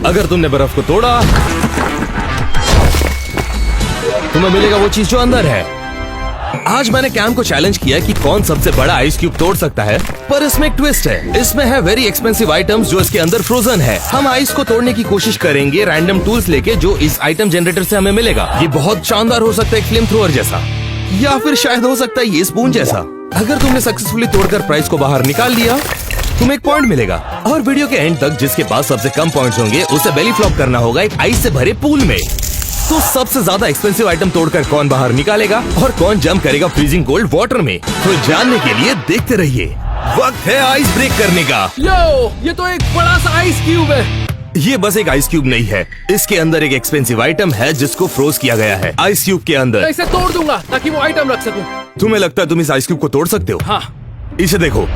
अगर तुमने बर्फ को तोड़ा तुम्हें मिलेगा वो चीज जो अंदर है। आज मैंने कैम को चैलेंज किया कि कौन सबसे बड़ा आइस क्यूब तोड़ सकता है, पर इसमें एक ट्विस्ट है। इसमें है वेरी एक्सपेंसिव आइटम्स जो इसके अंदर फ्रोजन है। हम आइस को तोड़ने की कोशिश करेंगे रैंडम टूल्स लेके जो इस आइटम जनरेटर से हमें मिलेगा। ये बहुत शानदार हो सकता है, फ्लेम थ्रोअर जैसा, या फिर शायद हो सकता है ये स्पून जैसा। अगर तुमने सक्सेसफुली तोड़कर प्राइस को बाहर निकाल लिया तुम्हें 1 पॉइंट मिलेगा। और वीडियो के एंड तक जिसके पास सबसे कम पॉइंट्स होंगे उसे बेली फ्लॉप करना होगा एक आइस से भरे पूल में। तो सबसे ज्यादा एक्सपेंसिव आइटम तोड़कर कौन बाहर निकालेगा और कौन जंप करेगा फ्रीजिंग कोल्ड वाटर में, तो जानने के लिए देखते रहिए। वक्त है आइस ब्रेक करने का। यो, ये तो एक बड़ा सा आइस क्यूब है। ये बस एक आइस क्यूब नहीं है, इसके अंदर एक एक्सपेंसिव आइटम है जिसको फ्रोज किया गया है आइस क्यूब के अंदर। मैं इसे तोड़ दूंगा ताकि वो आइटम रख सकूं। तुम्हें लगता है तुम इस आइस क्यूब को तोड़ सकते हो? हाँ। इसे देखो,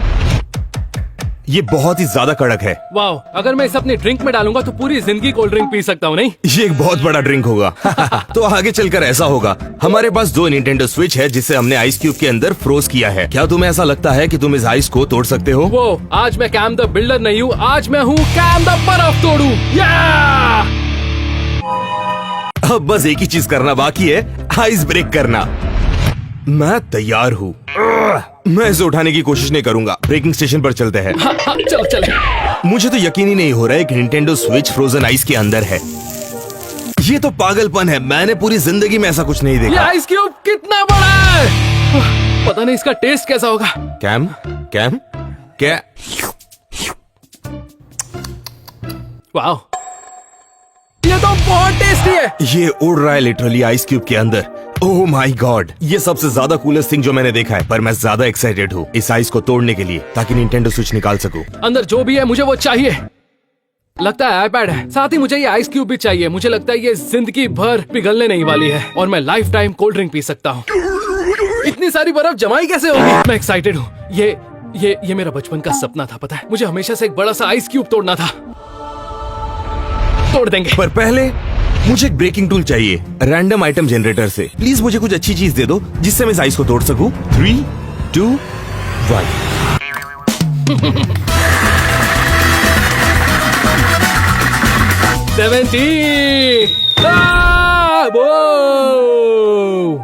ये बहुत ही ज्यादा कड़क है। वाओ, अगर मैं इसे अपनी ड्रिंक में डालूंगा तो पूरी जिंदगी कोल्ड ड्रिंक पी सकता हूँ, नहीं? ये एक बहुत बड़ा ड्रिंक होगा। तो आगे चलकर ऐसा होगा। हमारे पास 2 निंटेंडो स्विच है जिसे हमने आइस क्यूब के अंदर फ्रोज किया है। क्या तुम्हें ऐसा लगता है कि तुम इस आइस को तोड़ सकते हो? वो आज मैं कैम द बिल्डर नहीं हूँ, आज मैं हूँ कैम द बर्फ तोड़ू। अब बस एक ही चीज करना बाकी है, आइस ब्रेक करना। मैं तैयार हूँ। मैं इसे उठाने की कोशिश नहीं करूंगा। ब्रेकिंग स्टेशन पर चलते हैं। हाँ, चलो चले। मुझे तो यकीन ही नहीं हो रहा है कि निंटेंडो स्विच फ्रोजन आइस के अंदर है। ये तो पागलपन है, मैंने पूरी जिंदगी में ऐसा कुछ नहीं ये देखा। आइस क्यूब कितना बड़ा है, पता नहीं इसका टेस्ट कैसा होगा। कैम क्या? वाओ, ये तो बहुत टेस्टी है। ये उड़ रहा है लिटरली आइस क्यूब के अंदर। ओह माय गॉड, ये सबसे ज्यादा कूलेस्ट थिंग जो मैंने देखा है। पर मैं ज्यादा एक्साइटेड हूँ इस आइस को तोड़ने के लिए ताकि निंटेंडो स्विच निकाल सकूं। अंदर जो भी है मुझे वो चाहिए। लगता है आईपैड है, साथ ही मुझे ये आइस क्यूब भी चाहिए। मुझे लगता है ये जिंदगी भर पिघलने नहीं वाली है और मैं life time cold drink P सकता हूँ। इतनी सारी बर्फ जमाई कैसे होगी? मैं एक्साइटेड हूँ। ये मेरा बचपन का सपना था, पता है? मुझे हमेशा से एक बड़ा सा आइस क्यूब तोड़ना था। तोड़ देंगे, पर पहले मुझे एक ब्रेकिंग टूल चाहिए रैंडम आइटम जनरेटर से। प्लीज मुझे कुछ अच्छी चीज दे दो जिससे मैं इस आइस को तोड़ सकूं। 3, 2, 1।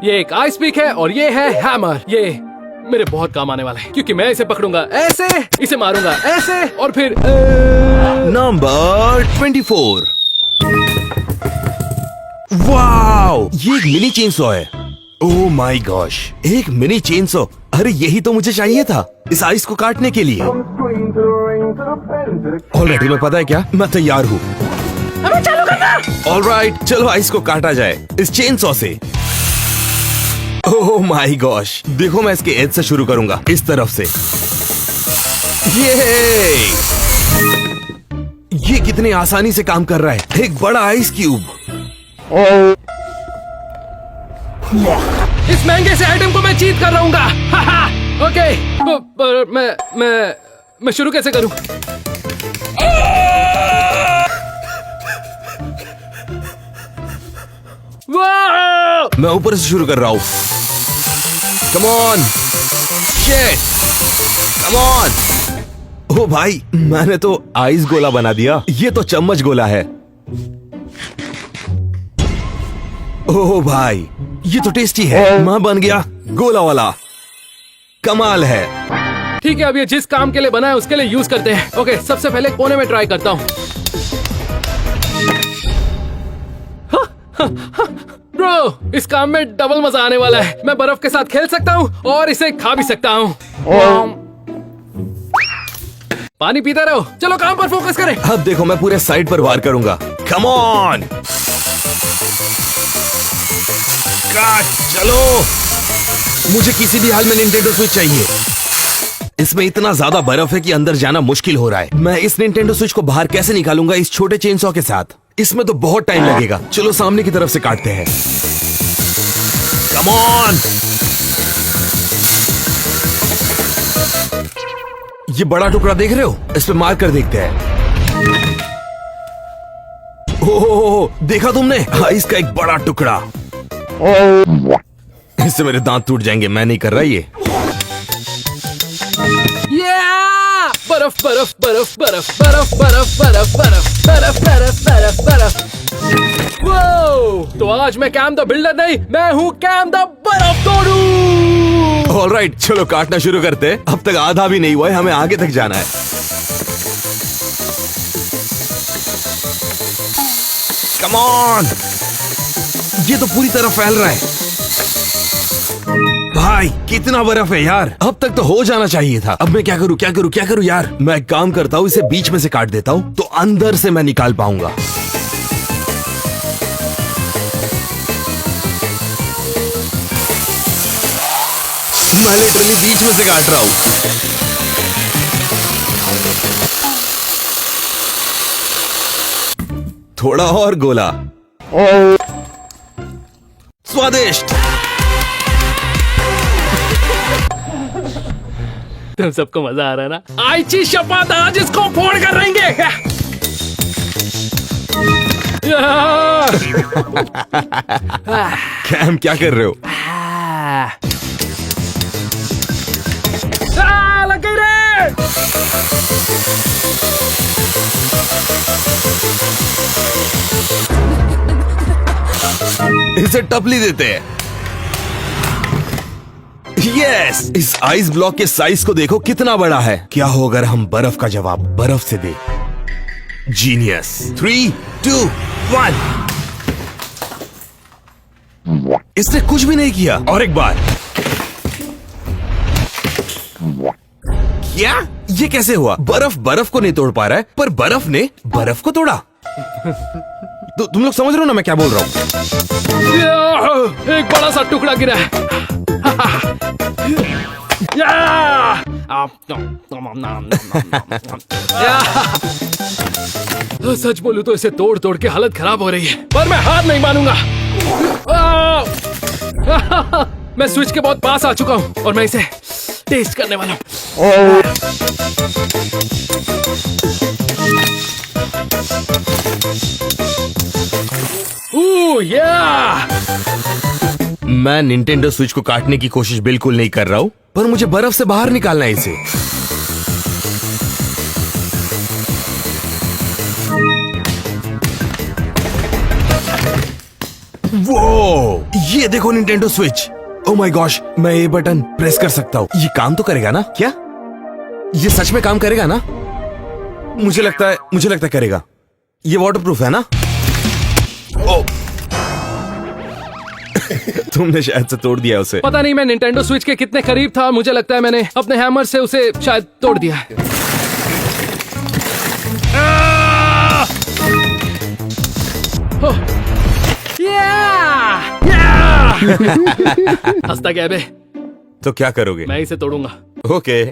ये एक आइस पिक है और ये है हैमर। ये मेरे बहुत काम आने वाला है क्योंकि मैं इसे पकड़ूंगा ऐसे, इसे मारूंगा ऐसे और फिर नंबर 24। वाओ, ये एक मिनी चेनसॉ है। ओह माय गॉश, एक मिनी चेनसॉ। अरे यही तो मुझे चाहिए था इस आइस को काटने के लिए। ऑलरेडी मैं पता है क्या, मैं तैयार हूँ। चालू करना। ऑलराइट, चलो आइस को काटा जाए इस चेनसॉ से। ओह माय गॉश, देखो मैं इसके एज से शुरू करूंगा, इस तरफ से। ये कितनी आसानी से काम कर रहा है, एक बड़ा आइस क्यूब। इस महंगे से आइटम को मैं चीट कर रहूंगा। ओके, पर मैं शुरू कैसे करूं? मैं ऊपर से शुरू कर रहा हूँ। Come on, shit, come on. ओ भाई, मैंने तो आइस गोला बना दिया। ये तो चम्मच गोला है। ओह भाई, ये तो टेस्टी है। मैं बन गया गोला वाला। कमाल है। ठीक है, अब ये जिस काम के लिए बना है उसके लिए यूज करते हैं। ओके, सबसे पहले कोने में ट्राई करता हूँ। ब्रो, इस काम में डबल मजा आने वाला है। मैं बर्फ के साथ खेल सकता हूँ और इसे खा भी सकता हूँ। पानी पीते रहो। चलो काम पर फोकस करें। अब देखो, मैं पूरे साइड पर वार करूंगा। कम ऑन, चलो। मुझे किसी भी हाल में निंटेंडो स्विच चाहिए। इसमें इतना ज्यादा बर्फ है कि अंदर जाना मुश्किल हो रहा है। मैं इस निंटेंडो स्विच को बाहर कैसे निकालूंगा इस छोटे चेनसॉ के साथ? इसमें तो बहुत टाइम लगेगा। चलो सामने की तरफ से काटते हैं। Come on. ये बड़ा टुकड़ा देख रहे हो? इस पे मार कर देखते हैं। ओह, देखा तुमने? आइस का एक बड़ा टुकड़ा। इससे मेरे दांत टूट जाएंगे। मैं नहीं कर रहा ये। बर्फ बर्फ बर्फ बर्फ बर्फ बर्फ बर्फ बर्फ बर्फ बर्फ बर्फ बर्फ बर्फ। वो तो आज मैं कैम द बिल्डर नहीं, मैं हूँ कैम द बर्फ तोड़ू। ऑलराइट, चलो काटना शुरू करते हैं। अब तक आधा भी नहीं हुआ है, हमें आगे तक जाना है। कम ऑन, ये तो पूरी तरह फैल रहा है। भाई कितना बर्फ है यार, अब तक तो हो जाना चाहिए था। अब मैं क्या करूं क्या करूं क्या करूं यार। मैं एक काम करता हूं, इसे बीच में से काट देता हूं तो अंदर से मैं निकाल पाऊंगा। मैं लिटरली बीच में से काट रहा हूं। थोड़ा और गोला। स्वादिष्ट। तुम सबको मजा आ रहा है ना? आईची शपथ, आज इसको फोड़ कर रहेंगे। कैम क्या कर रहे हो? लग गई रे। इसे टपली देते हैं। यस, इस आइस ब्लॉक के साइज को देखो कितना बड़ा है। क्या हो अगर हम बर्फ का जवाब बर्फ से दे? जीनियस। 3, 2, 1। इसने कुछ भी नहीं किया। और एक बार। क्या? ये कैसे हुआ? बर्फ बर्फ को नहीं तोड़ पा रहा है, पर बर्फ ने बर्फ को तोड़ा। तो तुम लोग समझ रहे हो ना मैं क्या बोल रहा हूं? एक बड़ा सा टुकड़ा गिरा है। सच बोलूं तो इसे तोड़ तोड़ के हालत खराब हो रही है, पर मैं हार नहीं मानूंगा। मैं स्विच के बहुत पास आ चुका हूं और मैं इसे टेस्ट करने वाला हूं। मैं निंटेंडो स्विच को काटने की कोशिश बिल्कुल नहीं कर रहा हूं, पर मुझे बर्फ से बाहर निकालना है इसे। वो ये देखो Nintendo switch. Oh my gosh, मैं ये बटन प्रेस कर सकता हूँ। ये काम तो करेगा ना? क्या ये सच में काम करेगा ना? मुझे लगता है करेगा। ये वाटरप्रूफ है ना? ओ तुमने शायद से तोड़ दिया उसे। पता नहीं मैं निंटेंडो स्विच के कितने करीब था। मुझे लगता है मैंने अपने हैमर से उसे शायद तोड़ दिया है। हंसता क्या बे? तो क्या करोगे? मैं इसे तोड़ूंगा। ओके।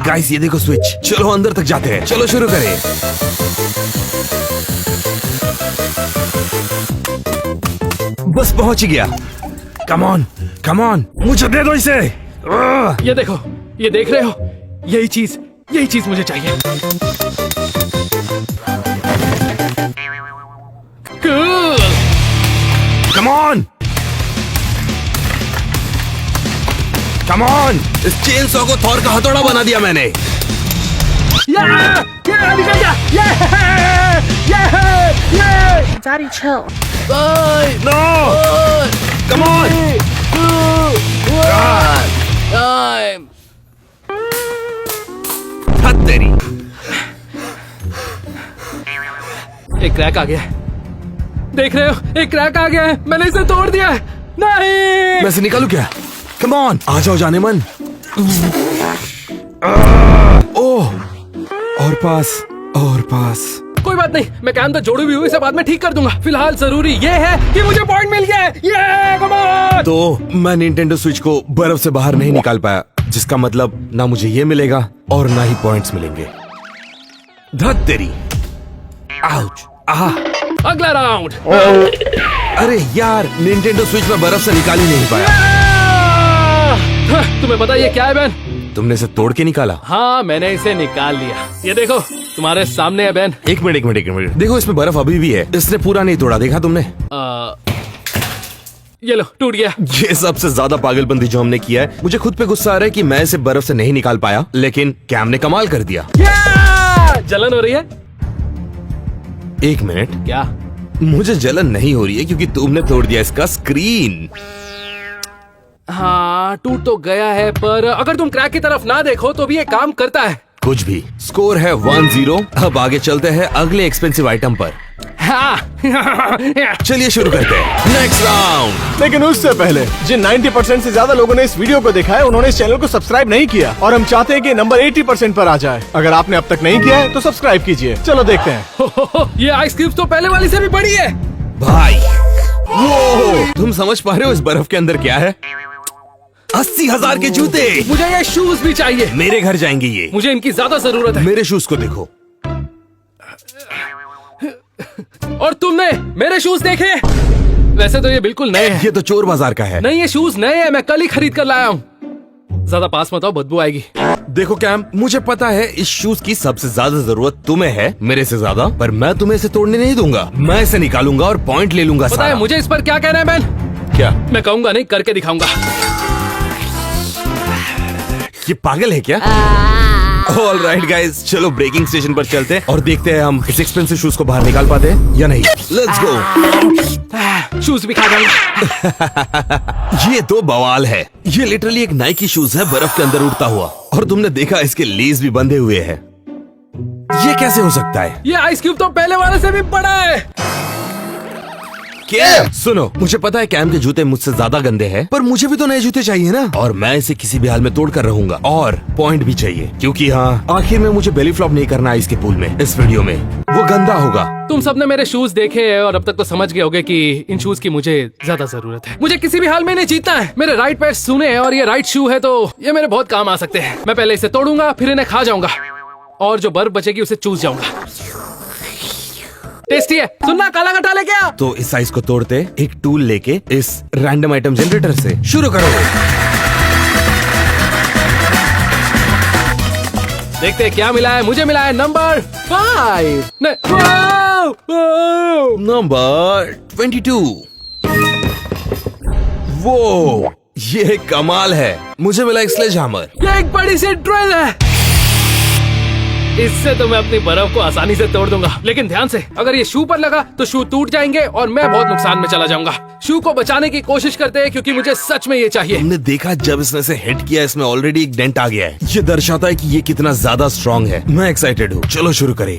गाइस ये देखो स्विच। चलो अंदर तक जाते हैं। चलो शुरू करें। बस पहुंच गया। कम ऑन, कम ऑन, मुझे दे दो इसे। ये देखो, ये देख रहे हो? यही चीज मुझे चाहिए। Cool. Come on, come on. इस चेन सॉ को थॉर का हथौड़ा बना दिया मैंने। Daddy, chill. No, come on. हद तेरी। एक क्रैक आ गया है। देख रहे हो? एक क्रैक आ गया है। मैंने इसे तोड़ दिया है। नहीं, मैं इसे निकालू क्या? कम ऑन, आ जाओ जाने मन। ओह, और पास, और पास। कोई बात नहीं, मैं काम तो जोड़ी भी हुई, इसे बाद में ठीक कर दूंगा। फिलहाल जरूरी ये है कि मुझे पॉइंट मिल गया है। ये कम ऑन। तो मैं निंटेंडो स्विच को बर्फ से बाहर नहीं निकाल पाया, जिसका मतलब ना मुझे ये मिलेगा और ना ही पॉइंट्स मिलेंगे। धत तेरी। आउच। आहा। अगला राउंड। अरे यार, निंटेंडो स्विच में बर्फ से निकाल ही नहीं पाया। तुम्हें पता ये क्या है बेन? तुमने इसे तोड़ के निकाला? हाँ, मैंने इसे निकाल लिया। ये देखो, तुम्हारे सामने है बेन। एक मिनट। देखो इसमें बर्फ अभी भी है। इसने पूरा नहीं तोड़ा, देखा तुमने? ये लो, टूट गया। ये सबसे ज्यादा पागलपंती जो हमने किया है। मुझे खुद पे गुस्सा आ रहा है कि मैं इसे बर्फ से नहीं निकाल पाया, लेकिन कैम ने कमाल कर दिया। जलन हो रही है? एक मिनट, क्या? मुझे जलन नहीं हो रही है क्योंकि तुमने तोड़ दिया इसका स्क्रीन। हाँ, टूट तो गया है, पर अगर तुम क्रैक की तरफ ना देखो तो भी ये काम करता है। कुछ भी, स्कोर है 1-0। अब आगे चलते हैं अगले एक्सपेंसिव आइटम पर। हाँ। चलिए शुरू करते हैं नेक्स्ट राउंड। लेकिन उससे पहले जिन 90% से ज्यादा लोगों ने इस वीडियो को देखा है उन्होंने इस चैनल को सब्सक्राइब नहीं किया और हम चाहते हैं कि नंबर 80% पर आ जाए। अगर आपने अब तक नहीं किया है तो सब्सक्राइब कीजिए। चलो देखते हैं। ये आइस क्यूब्स तो पहले वाली से भी बड़ी है। भाई वो तुम समझ पा रहे हो इस बर्फ के अंदर क्या है? 80,000 के जूते। मुझे ये शूज भी चाहिए। मेरे घर जाएंगे ये। मुझे इनकी ज्यादा जरूरत है। मेरे शूज को देखो। और तुमने मेरे शूज देखे? वैसे तो ये बिल्कुल नए हैं। ये तो चोर बाजार का है। नहीं, ये शूज नए हैं, मैं कल ही खरीद कर लाया हूँ। ज्यादा पास मत आओ, बदबू आएगी। देखो कैम, मुझे पता है इस शूज की सबसे ज्यादा जरूरत तुम्हें है, मेरे से ज्यादा, पर मैं तुम्हें इसे तोड़ने नहीं दूंगा। मैं इसे निकालूंगा और पॉइंट ले लूंगा। पता है मुझे इस पर क्या कहना है मैन? क्या? मैं कहूंगा नहीं, करके दिखाऊंगा। ये पागल है क्या? ऑल राइट गाइज, चलो ब्रेकिंग स्टेशन पर चलते हैं और देखते हैं हम इस एक्सपेंसिव शूज को बाहर निकाल पाते हैं या नहीं। Let's go. शूज भी खा जाऊंगा। ये तो बवाल है। ये लिटरली एक नाइकी शूज है बर्फ के अंदर उड़ता हुआ, और तुमने देखा इसके लेस भी बंधे हुए हैं। ये कैसे हो सकता है? ये आइस क्यूब तो पहले वाले से भी बड़ा है। क्या? सुनो, मुझे पता है कैम के जूते मुझसे ज्यादा गंदे हैं, पर मुझे भी तो नए जूते चाहिए ना, और मैं इसे किसी भी हाल में तोड़ कर रहूंगा। और पॉइंट भी चाहिए, क्योंकि हाँ, आखिर में मुझे बेली फ्लॉप नहीं करना है इसके पूल में। इस वीडियो में वो गंदा होगा। तुम सबने मेरे शूज देखे हैं और अब तक तो समझ गए होगे कि इन शूज की मुझे ज्यादा जरूरत है। मुझे किसी भी हाल में नहीं जीतना है। मेरे राइट पैर सूने हैं और ये राइट शू है, तो ये मेरे बहुत काम आ सकते हैं। मैं पहले इसे तोड़ूंगा, फिर इन्हें खा जाऊंगा, और जो बर्फ बचेगी उसे चूस जाऊंगा। टेस्टी है। सुनना, काला गट्टा लेके आ। तो इस साइज को तोड़ते एक टूल लेके इस रैंडम आइटम जनरेटर से शुरू करो। देखते हैं क्या मिला है। मुझे मिला है नंबर 5। नंबर 22। वो ये कमाल है। मुझे मिला एक स्लेज हैमर। ये एक बड़ी सी ड्रिल है। इससे तो मैं अपनी बर्फ को आसानी से तोड़ दूंगा, लेकिन ध्यान से, अगर ये शू पर लगा तो शू टूट जाएंगे और मैं बहुत नुकसान में चला जाऊंगा। शू को बचाने की कोशिश करते हैं क्योंकि मुझे सच में ये चाहिए। हमने देखा जब इसने से हिट किया, इसमें ऑलरेडी एक डेंट आ गया है। ये दर्शाता है कि ये कितना ज्यादा स्ट्रॉन्ग है। मैं एक्साइटेड हूँ। चलो शुरू करें।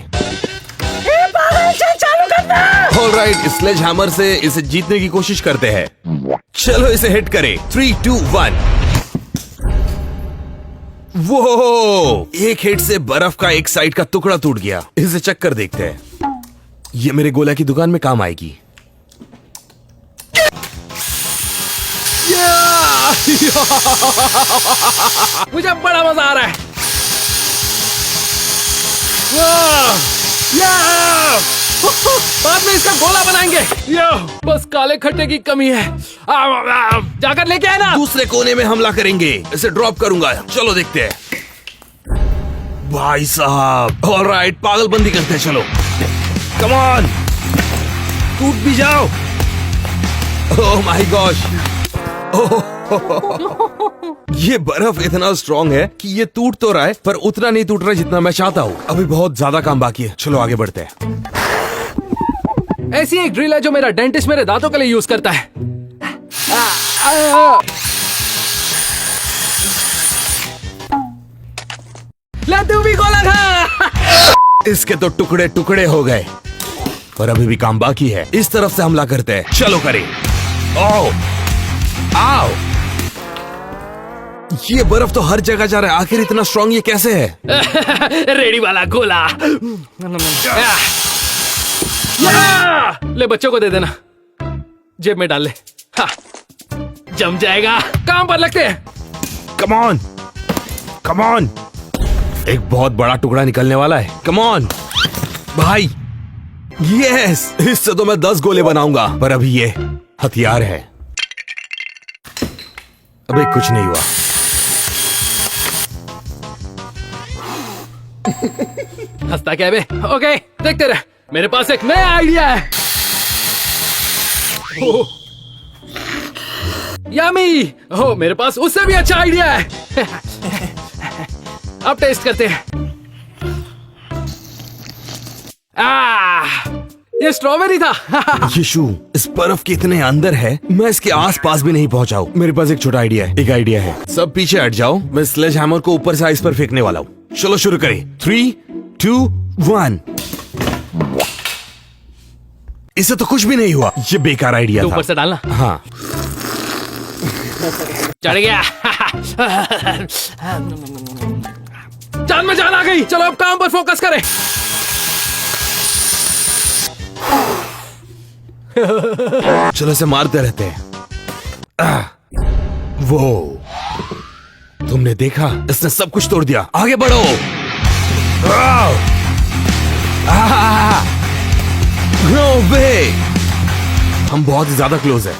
ऑलराइट, इस स्लेज हैमर से इसे जीतने की कोशिश करते हैं। चलो इसे हिट करें। 3, 2, 1। वो एक हिट से बर्फ का एक साइड का टुकड़ा टूट गया। इसे चेक कर देखते हैं। ये मेरे गोला की दुकान में काम आएगी। मुझे बड़ा मजा आ रहा है। बाद में इसका गोला बनाएंगे। बस काले खट्टे की कमी है। जाकर लेके आए ना। दूसरे कोने में हमला करेंगे। इसे ड्रॉप करूंगा। चलो देखते हैं। भाई साहब, ऑलराइट, पागलबंदी करते हैं। चलो, कम ऑन, टूट भी जाओ। ओह माय गॉश, ये बर्फ इतना स्ट्रॉन्ग है कि ये टूट तो रहा है, पर उतना नहीं टूट रहा जितना मैं चाहता हूँ। अभी बहुत ज्यादा काम बाकी है। चलो आगे बढ़ते हैं। ऐसी एक ड्रिल है जो मेरा डेंटिस्ट मेरे दांतों के लिए यूज करता है। ले तू भी गोला खा। इसके तो टुकड़े टुकड़े हो गए, पर अभी भी काम बाकी है। इस तरफ से हमला करते हैं। चलो करें। ओह, आओ। ये बर्फ तो हर जगह जा रहा है। आखिर इतना स्ट्रॉन्ग ये कैसे है? रेडी वाला गोला। ले, बच्चों को दे देना, जेब में डाल ले। जम जाएगा। काम पर लगते हैं। कम ऑन, कम ऑन। एक बहुत बड़ा टुकड़ा निकलने वाला है। कम ऑन भाई। यस, इससे तो मैं 10 गोले बनाऊंगा, पर अभी ये हथियार है। अबे कुछ नहीं हुआ। हंसता क्या बे? ओके, देखते रहे। मेरे पास एक नया आइडिया है। यम्मी। हो, मेरे पास उससे भी अच्छा आइडिया है। अब टेस्ट करते हैं। ये स्ट्रॉबेरी था। ये शू इस बर्फ के इतने अंदर है, मैं इसके आसपास भी नहीं पहुंचा हूँ। मेरे पास एक छोटा आइडिया है। एक आइडिया है। सब पीछे हट जाओ, मैं स्लेज हैमर को ऊपर से आइस पर फेंकने वाला हूँ। चलो शुरू करें। 3, 2, 1। इससे तो कुछ भी नहीं हुआ। ये बेकार आइडिया था। ऊपर से डालना। हाँ, चढ़ गया। जान में जान आ गई। चलो अब काम पर फोकस करें। चलो इसे मारते रहते हैं। वो तुमने देखा, इसने सब कुछ तोड़ दिया। आगे बढ़ो। नो वे, हम बहुत ही ज्यादा क्लोज है।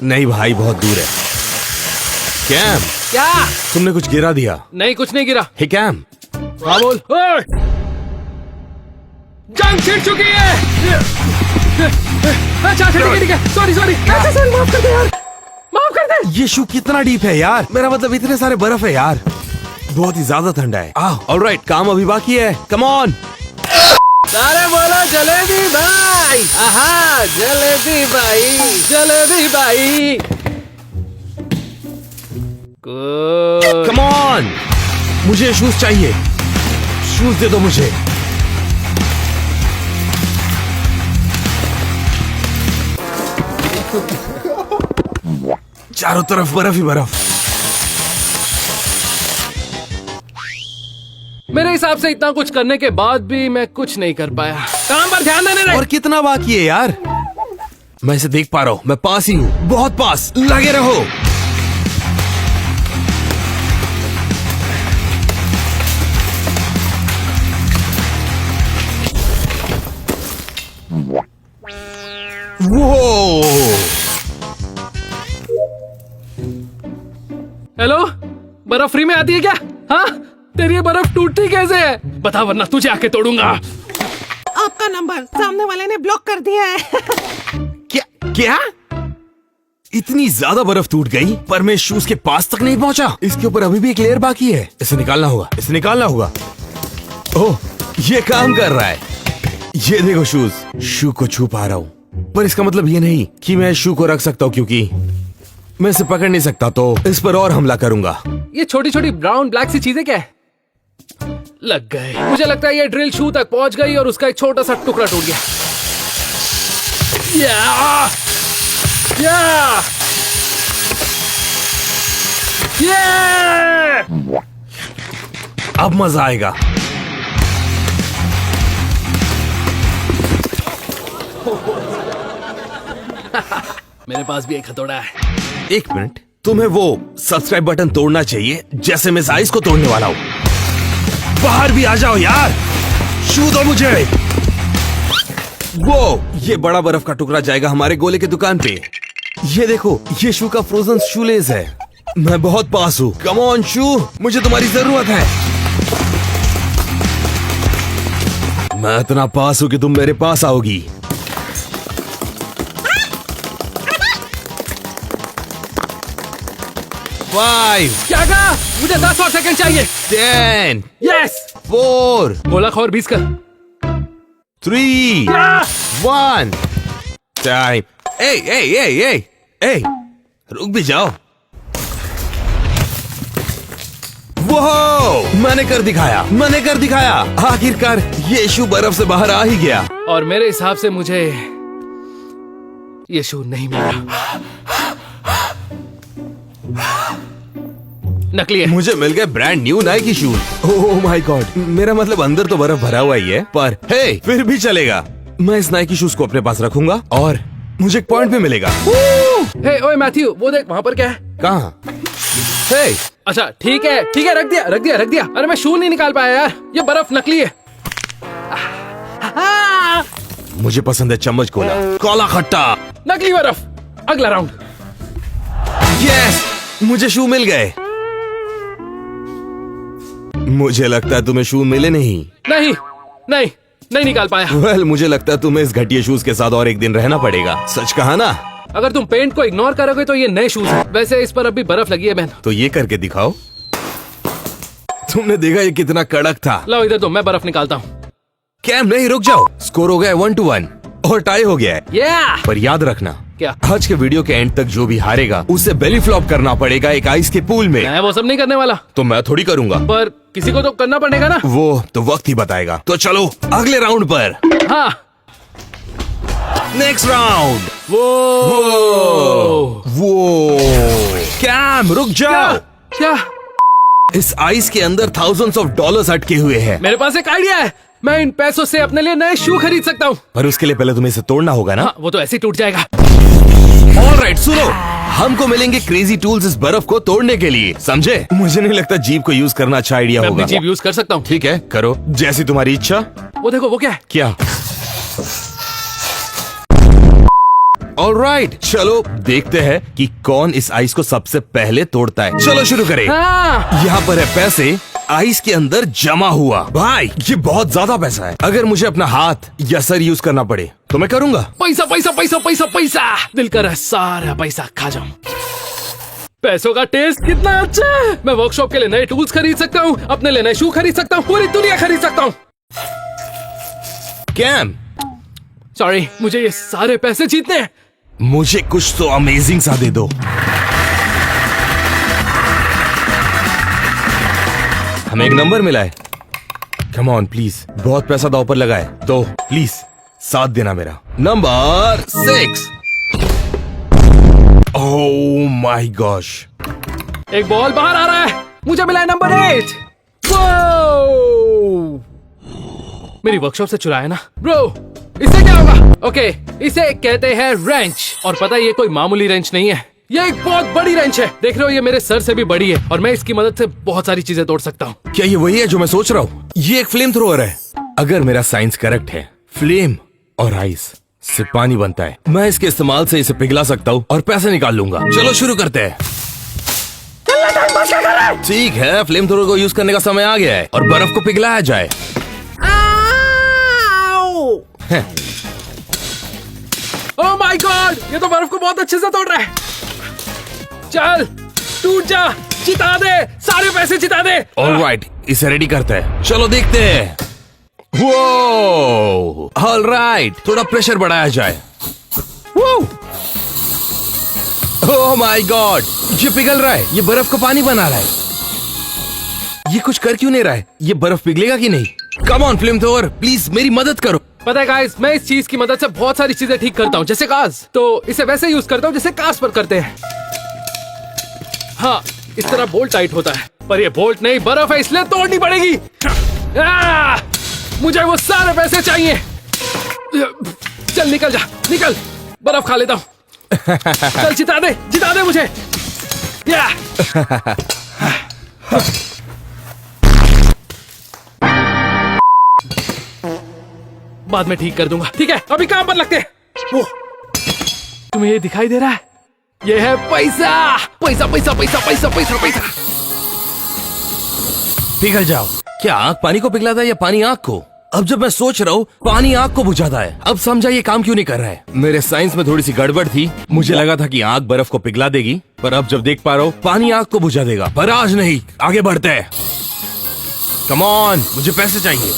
नहीं भाई, बहुत दूर है। कैम, क्या? तुमने कुछ गिरा दिया। नहीं, कुछ नहीं गिरा। हे कैम, हाँ बोल। ओए! जंग छिड़ चुकी है। अच्छा ठीक है। सॉरी माफ कर दे यार, माफ कर दे। ये शू कितना डीप है यार। मेरा मतलब इतने सारे बर्फ है यार, बहुत ही ज्यादा ठंडा है। ऑलराइट, काम अभी बाकी है। Come on. अरे बोलो जलेबी भाई। आहा, जलेबी भाई, जलेबी भाई। कम ऑन, मुझे शूज चाहिए। शूज दे दो मुझे। चारों तरफ बर्फ ही बर्फ। मेरे हिसाब से इतना कुछ करने के बाद भी मैं कुछ नहीं कर पाया। काम पर ध्यान देने रहे। और कितना बाकी है यार? मैं इसे देख पा रहा हूँ। मैं पास ही हूँ, बहुत पास। लगे रहो। वो हेलो, बर्फ फ्री में आती है क्या? हाँ, तेरी ये बर्फ टूटती कैसे है? बता वरना तुझे आके तोड़ूंगा। आपका नंबर सामने वाले ने ब्लॉक कर दिया है। क्या? इतनी ज्यादा बर्फ टूट गई पर मैं शूज के पास तक नहीं पहुंचा। इसके ऊपर अभी भी एक लेयर बाकी है। इसे निकालना होगा। ओह, ये काम कर रहा है। ये देखो शूज। शू को छू पा रहा हूँ, पर इसका मतलब ये नहीं कि मैं शू को रख सकता हूँ, क्योंकि मैं इसे पकड़ नहीं सकता, तो इस पर और हमला करूंगा। ये छोटी छोटी ब्राउन ब्लैक सी चीजें क्या है? लग गए। मुझे लगता है ये ड्रिल शू तक पहुंच गई और उसका एक छोटा सा टुकड़ा टूट गया। अब मजा आएगा। मेरे पास भी एक हथौड़ा है। एक मिनट, तुम्हें वो सब्सक्राइब बटन तोड़ना चाहिए जैसे मैं साइज को तोड़ने वाला हूँ। बाहर भी आ जाओ यार, शू दो मुझे। वो ये बड़ा बर्फ का टुकड़ा जाएगा हमारे गोले की दुकान पे। ये देखो, ये शू का फ्रोजन शूलेस है। मैं बहुत पास हूँ। कम ऑन शू, मुझे तुम्हारी जरूरत है। मैं इतना पास हूँ कि तुम मेरे पास आओगी। Five, क्या कहा? मुझे 10 और सेकंड चाहिए। 10, यस। 4, गोला खौर 20 कर। 3, 1, टाइम। ए, रुक भी जाओ। वो मैंने कर दिखाया। आखिरकार ये शू बर्फ से बाहर आ ही गया। और मेरे हिसाब से मुझे ये शू नहीं मिला। नकली है। मुझे मिल गए brand new Nike shoes. Oh my God, मेरा मतलब अंदर तो बर्फ भरा हुआ ही है, पर हे, फिर भी चलेगा। मैं इस नाइकी शूज को अपने पास रखूंगा और मुझे एक पॉइंट भी मिलेगा। हे, ओए मैथ्यू, वो देख वहाँ पर क्या है? कहाँ? हे, अच्छा ठीक है, रख दिया। अरे मैं शू नहीं निकाल पाया यार, ये बर्फ नकली है। मुझे पसंद है चम्मच कोला, काला खट्टा। नकली बर्फ। अगला राउंड। यस, मुझे शू मिल गए। मुझे लगता है तुम्हें शू मिले नहीं। नहीं निकाल पाया। वेल, मुझे लगता है तुम्हें इस घटिया शूज के साथ और एक दिन रहना पड़ेगा। सच कहा ना? अगर तुम पेंट को इग्नोर करोगे तो ये नए शूज हैं। वैसे इस पर अभी बर्फ लगी है बहन। तो ये करके दिखाओ। तुमने देखा ये कितना कड़क था। लो इधर दो, मैं बर्फ निकालता हूँ। कैम नहीं, रुक जाओ। स्कोर हो गया 1-1 और टाई हो गया है। Yeah! पर याद रखना, क्या? आज के वीडियो के एंड तक जो भी हारेगा उसे बेली फ्लॉप करना पड़ेगा एक आइस के पूल में। मैं वो सब नहीं करने वाला, तो मैं थोड़ी करूंगा, पर किसी को तो करना पड़ेगा ना। वो तो वक्त ही बताएगा। तो चलो अगले राउंड पर। हाँ। Next round. वो कैम रुक जाओ। क्या? इस आइस के अंदर थाउजेंड्स ऑफ डॉलर्स अटके हुए हैं। मेरे पास एक आइडिया है। मैं इन पैसों से अपने लिए नए शू खरीद सकता हूँ। पर उसके लिए पहले तुम्हें इसे तोड़ना होगा ना। हाँ, वो तो ऐसे ही टूट जाएगा। ऑलराइट, सुनो, हमको मिलेंगे क्रेजी टूल्स इस बर्फ को तोड़ने के लिए, समझे? मुझे नहीं लगता जीप को यूज करना अच्छा आइडिया मैं अपनी होगा। जीभ यूज कर सकता हूँ। ठीक है, करो जैसी तुम्हारी इच्छा। वो देखो, वो क्या है? क्या? ऑलराइट, चलो देखते हैं कि कौन इस आइस को सबसे पहले तोड़ता है। चलो शुरू करें। हाँ। यहाँ पर है पैसे आइस के अंदर जमा हुआ। भाई ये बहुत ज्यादा पैसा है। अगर मुझे अपना हाथ या सर यूज करना पड़े तो मैं करूंगा। पैसा पैसा पैसा पैसा पैसा, दिल कर रहा है सारा पैसा खा जाऊं। पैसों का टेस्ट कितना अच्छा है। मैं वर्कशॉप के लिए नए टूल्स खरीद सकता हूँ, अपने लिए नए शू खरीद सकता हूँ, पूरी दुनिया खरीद सकता हूँ। कैम, सॉरी, मुझे ये सारे पैसे जीतने हैं। मुझे कुछ तो अमेजिंग सा दे दो। हमें एक नंबर मिला है। कम ऑन प्लीज, बहुत पैसा दांव पर लगा है, तो प्लीज साथ देना मेरा। नंबर 6। ओह माय गॉश, एक बॉल बाहर आ रहा है। मुझे मिला है नंबर 8। वो मेरी वर्कशॉप से चुराया ना ब्रो। इससे क्या होगा? ओके, इसे कहते हैं रेंच। और पता है, ये कोई मामूली रेंच नहीं है, ये एक बहुत बड़ी रेंच है। देख रहे हो, ये मेरे सर से भी बड़ी है और मैं इसकी मदद से बहुत सारी चीजें तोड़ सकता हूँ। क्या ये वही है जो मैं सोच रहा हूँ? ये एक फ्लेम थ्रोअर है। अगर मेरा साइंस करेक्ट है, फ्लेम और आइस से पानी बनता है। मैं इसके इस्तेमाल से इसे पिघला सकता हूँ और पैसे निकाल लूंगा। चलो शुरू करते हैं। ठीक है, फ्लेम थ्रोअर को यूज करने का समय आ गया है और बर्फ को पिघलाया जाए। ओह माय गॉड, ये तो बर्फ को बहुत अच्छे से तोड़ रहा है। चल टूट जा, जिता दे, सारे पैसे जिता दे। ऑलराइट, इसे रेडी करते हैं। चलो देखते हैं। वो ऑलराइट, थोड़ा प्रेशर बढ़ाया जाए। ओह माय गॉड, ये पिघल रहा है। ये बर्फ को पानी बना रहा है। ये कुछ कर क्यों नहीं रहा है? ये बर्फ पिघलेगा कि नहीं? Come on flame thrower, please मेरी मदद करो। पता है गाइस, मैं इस चीज की मदद से बहुत सारी चीजें ठीक करता हूँ, जैसे कार्स। तो इसे वैसे यूज करता हूँ जैसे कार्स पर करते हैं। हाँ, इस तरह बोल्ट टाइट होता है, पर ये बोल्ट नहीं, बर्फ है, इसलिए तोड़नी पड़ेगी। मुझे वो सारे पैसे चाहिए। चल निकल जा, निकल, बर्फ खा लेता हूँ। चल जिता दे मुझे। या बाद में ठीक कर दूंगा। ठीक है, अभी काम पर लगते हैं। वो तुम्हें ये दिखाई दे रहा है? ये है पैसा पैसा पैसा पैसा पैसा पैसा पैसा। पिघल जाओ। क्या आग पानी को पिघलाता है या पानी आग को? अब जब मैं सोच रहा हूँ, पानी आग को बुझाता है। अब समझा ये काम क्यों नहीं कर रहा है। मेरे साइंस में थोड़ी सी गड़बड़ थी। मुझे लगा था कि आग बर्फ को पिघला देगी, पर अब जब देख पा रहा हूँ, पानी आग को बुझा देगा। पर आज नहीं, आगे बढ़ते हैं। कम ऑन, मुझे पैसे चाहिए।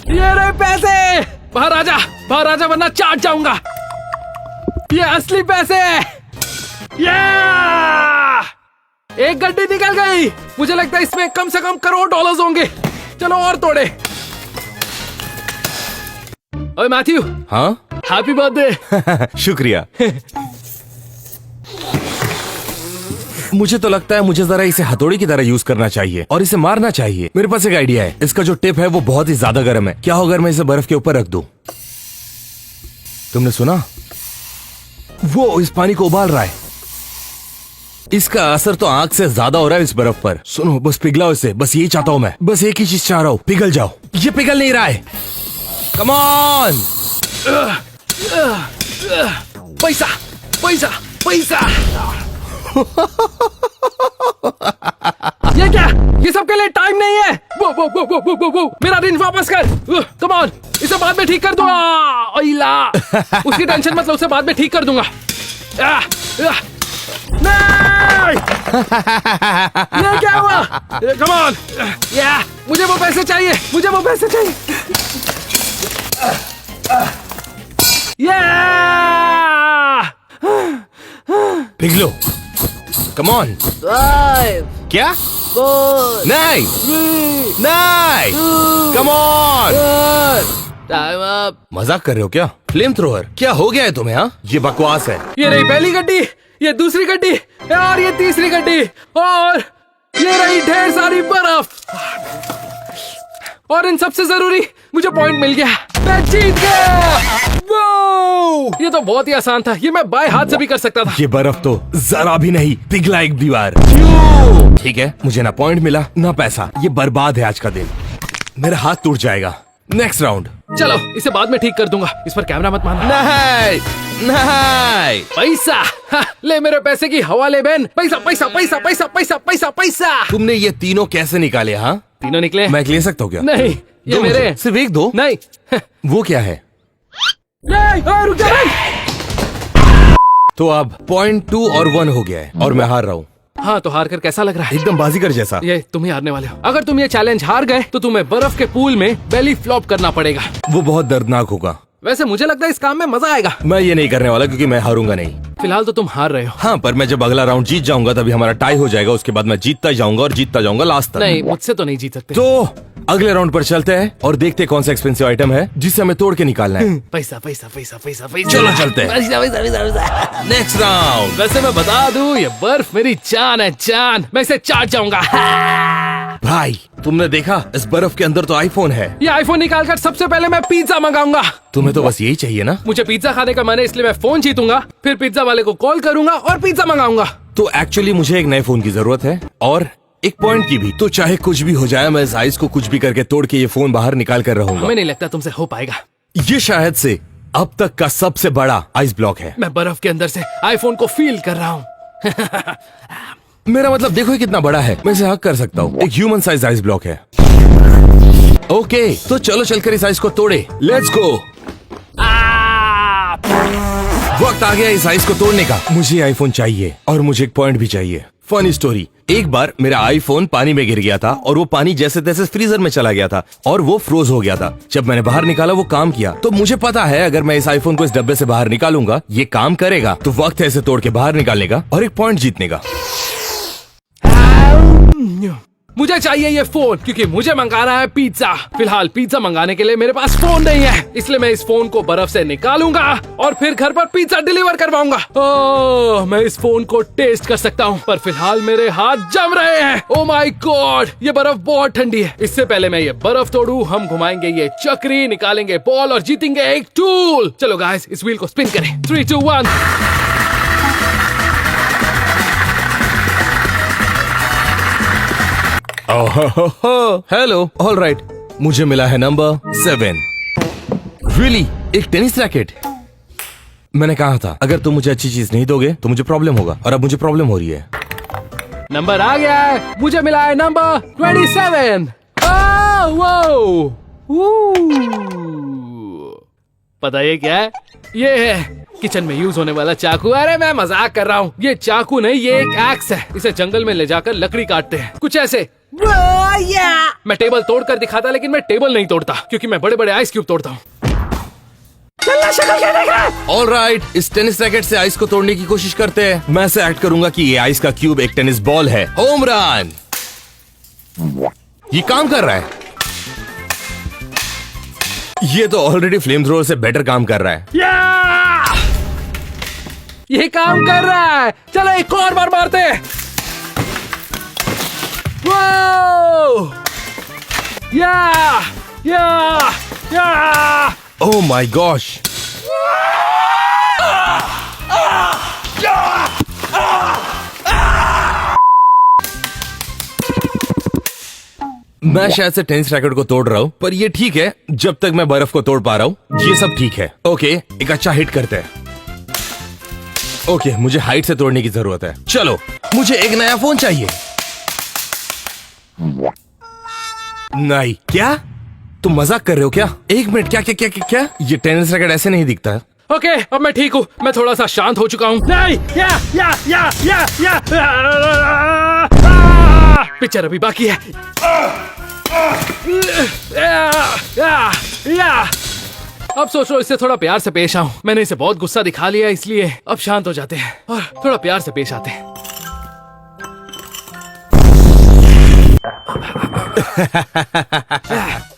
ये रहे पैसे। बाहर आजा वरना चाट जाऊंगा। ये असली पैसे। एक गड्डी निकल गई। मुझे लगता है इसमें कम से कम करोड़ डॉलर्स होंगे। चलो और तोड़े। ओए मैथ्यू। हाँ, हैप्पी बर्थडे। शुक्रिया। मुझे तो लगता है मुझे जरा इसे हथौड़ी की तरह यूज करना चाहिए और इसे मारना चाहिए। मेरे पास एक आइडिया है। इसका जो टिप है वो बहुत ही ज्यादा गर्म है। क्या हो अगर मैं इसे बर्फ के ऊपर रख दूं? तुमने सुना? वो इस पानी को उबाल रहा है। इसका असर तो आग से ज्यादा हो रहा है इस बर्फ पर। सुनो, बस पिघलाओ इसे। बस यही चाहता हूं मैं। बस एक ही चीज चाह रहा हूं, पिघल जाओ। ये पिघल नहीं रहा है। Come on. पैसा पैसा पैसा। ये क्या? ये सब के लिए टाइम नहीं है। वो मेरा ऋण वापस कर। कम ऑन, इसे बाद में ठीक कर दूंगा। उसकी टेंशन मत लो, उसे बाद में ठीक कर दूंगा। नहीं! ये क्या हुआ? Come on! या मुझे वो पैसे चाहिए, मुझे वो पैसे चाहिए। या पिघलो, कम ऑन। 5 क्या? 4 नहीं 3 नहीं, कम ऑन। Time up. मजाक कर रहे हो क्या? फ्लेम थ्रोअर, क्या हो गया है तुम्हें? हाँ, ये बकवास है। ये रही पहली गड्डी, ये दूसरी गड्डी और ये तीसरी गड्डी और ये रही ढेर सारी बर्फ। और इन सबसे जरूरी, मुझे पॉइंट मिल गया, मैं जीत गया। वो ये तो बहुत ही आसान था, ये मैं बाएं हाथ से भी कर सकता था। ये बर्फ तो जरा भी नहीं पिघला एक दीवार। ठीक है, मुझे ना पॉइंट मिला ना पैसा, ये बर्बाद है आज का दिन। मेरा हाथ टूट जाएगा। Next round. चलो इसे बाद में ठीक कर दूंगा, इस पर कैमरा मत मारना। नहीं नहीं, पैसा ले मेरे पैसे की हवा ले बहन। पैसा पैसा पैसा पैसा पैसा पैसा पैसा। तुमने ये तीनों कैसे निकाले? हाँ, तीनों निकले? मैं ले सकता हूँ क्या? नहीं, ये दो मेरे मुझे, सिर्फ एक दो। नहीं। वो क्या है? नहीं, रुक जा भाई। तो अब पॉइंट 2 और 1 हो गया है और मैं हार रहा हूँ। हाँ, तो हार कर कैसा लग रहा है? एकदम बाजीगर जैसा। ये तुम ही हारने वाले हो। अगर तुम ये चैलेंज हार गए तो तुम्हें बर्फ के पूल में बेली फ्लॉप करना पड़ेगा। वो बहुत दर्दनाक होगा। वैसे मुझे लगता है इस काम में मजा आएगा। मैं ये नहीं करने वाला क्योंकि मैं हारूंगा नहीं। फिलहाल तो तुम हार रहे हो। हाँ, पर मैं जब अगला राउंड जीत जाऊंगा तभी हमारा टाई हो जाएगा। उसके बाद मैं जीतता जाऊंगा और जीतता जाऊंगा लास्ट तक। नहीं, मुझसे तो नहीं जीत सकते। तो अगले राउंड पर चलते हैं और देखते हैं कौन सा एक्सपेंसिव आइटम है जिसे हमें तोड़ के निकालना है। पैसा पैसा पैसा पैसा पैसा। चलो चलते हैं। पैसा पैसा पैसा पैसा। Next round. वैसे मैं बता दूं, ये बर्फ मेरी जान है, जान। मैं इसे चाट जाऊंगा। भाई, तुमने देखा इस बर्फ के अंदर तो आईफोन है। ये आईफोन निकालकर सबसे पहले मैं पिज्जा मंगाऊंगा। तुम्हें तो बस यही चाहिए ना? मुझे पिज्जा खाने का मन है, इसलिए मैं फोन जीतूंगा, फिर पिज्जा वाले को कॉल करूंगा और पिज्जा मंगाऊंगा। तो एक्चुअली मुझे एक नए फोन की जरूरत है और एक पॉइंट की भी। तो चाहे कुछ भी हो जाए, मैं इस आइस को कुछ भी करके तोड़ के ये फोन बाहर निकाल कर रहूंगा। हमें नहीं लगता तुमसे हो पाएगा। ये शायद से अब तक का सबसे बड़ा आइस ब्लॉक है। मैं बर्फ के अंदर से आईफोन को फील कर रहा हूँ। मेरा मतलब देखो ये कितना बड़ा है, मैं इसे हक कर सकता हूँ। एक ह्यूमन साइज आइस ब्लॉक है। ओके, तो चलो चलकर इस आइस को तोड़े। Let's go. वक्त आ गया इस आइस को तोड़ने का। मुझे आईफोन चाहिए और मुझे एक पॉइंट भी चाहिए। फनी स्टोरी, एक बार मेरा आईफोन पानी में गिर गया था और वो पानी जैसे तैसे फ्रीजर में चला गया था और वो फ्रोज हो गया था। जब मैंने बाहर निकाला वो काम किया। तो मुझे पता है अगर मैं इस आईफोन को इस डब्बे से बाहर निकालूंगा ये काम करेगा। तो वक्त है इसे तोड़ के बाहर निकालने का और एक पॉइंट जीतने का। मुझे चाहिए ये फोन क्योंकि मुझे मंगाना है पिज्जा। फिलहाल पिज्जा मंगाने के लिए मेरे पास फोन नहीं है, इसलिए मैं इस फोन को बर्फ से निकालूंगा और फिर घर पर पिज्जा डिलीवर करवाऊंगा। ओह, मैं इस फोन को टेस्ट कर सकता हूँ, पर फिलहाल मेरे हाथ जम रहे हैं। ओह माय गॉड, ये बर्फ बहुत ठंडी है। इससे पहले मैं ये बर्फ तोड़ूं, हम घुमाएंगे ये चक्री, निकालेंगे बॉल और जीतेंगे एक टूल। चलो गाइस, इस व्हील को स्पिन करें। 3, 2, 1। हेलो, ऑल राइट, मुझे मिला है नंबर 7। रियली, एक टेनिस रैकेट। मैंने कहा था अगर तुम मुझे अच्छी चीज नहीं दोगे तो मुझे प्रॉब्लम होगा और अब मुझे प्रॉब्लम हो रही है। नंबर आ गया है, मुझे मिला है नंबर 27। पता ये क्या है? ये है किचन में यूज होने वाला चाकू। अरे मैं मजाक कर रहा हूँ, ये चाकू नहीं, ये एक एक्स है। इसे जंगल में ले जाकर लकड़ी काटते हैं, कुछ ऐसे। मैं टेबल तोड़कर दिखाता, लेकिन मैं टेबल नहीं तोड़ता क्योंकि मैं बड़े बड़े आइस क्यूब तोड़ता हूँ। ऑल राइट, इस टेनिस रैकेट से आइस को तोड़ने की कोशिश करते हैं। मैं ऐसे एक्ट करूंगा कि ये आइस का क्यूब एक टेनिस बॉल है। Home run. ये काम कर रहा है। ये तो ऑलरेडी फ्लेम थ्रोअर से बेटर काम कर रहा है। ये काम कर रहा है। चलो एक और बार मारते हैं। ओह माय गॉश, मैं शायद से टेनिस रैकेट को तोड़ रहा हूँ, पर ये ठीक है जब तक मैं बर्फ को तोड़ पा रहा हूँ। ये सब ठीक है। ओके, एक अच्छा हिट करते हैं। ओके, मुझे हाइट से तोड़ने की जरूरत है। चलो, मुझे एक नया फोन चाहिए। नहीं, क्या तुम मजाक कर रहे हो क्या? एक मिनट, क्या क्या क्या क्या क्या? ये टेनिस रैकेट ऐसे नहीं दिखता है। ओके, अब मैं ठीक हूँ। मैं थोड़ा सा शांत हो चुका हूँ। नहीं, पिक्चर अभी बाकी है। अब सोच लो इससे थोड़ा प्यार से पेश आऊं। मैंने इसे बहुत गुस्सा दिखा लिया, इसलिए अब शांत हो जाते हैं और थोड़ा प्यार से पेश आते हैं।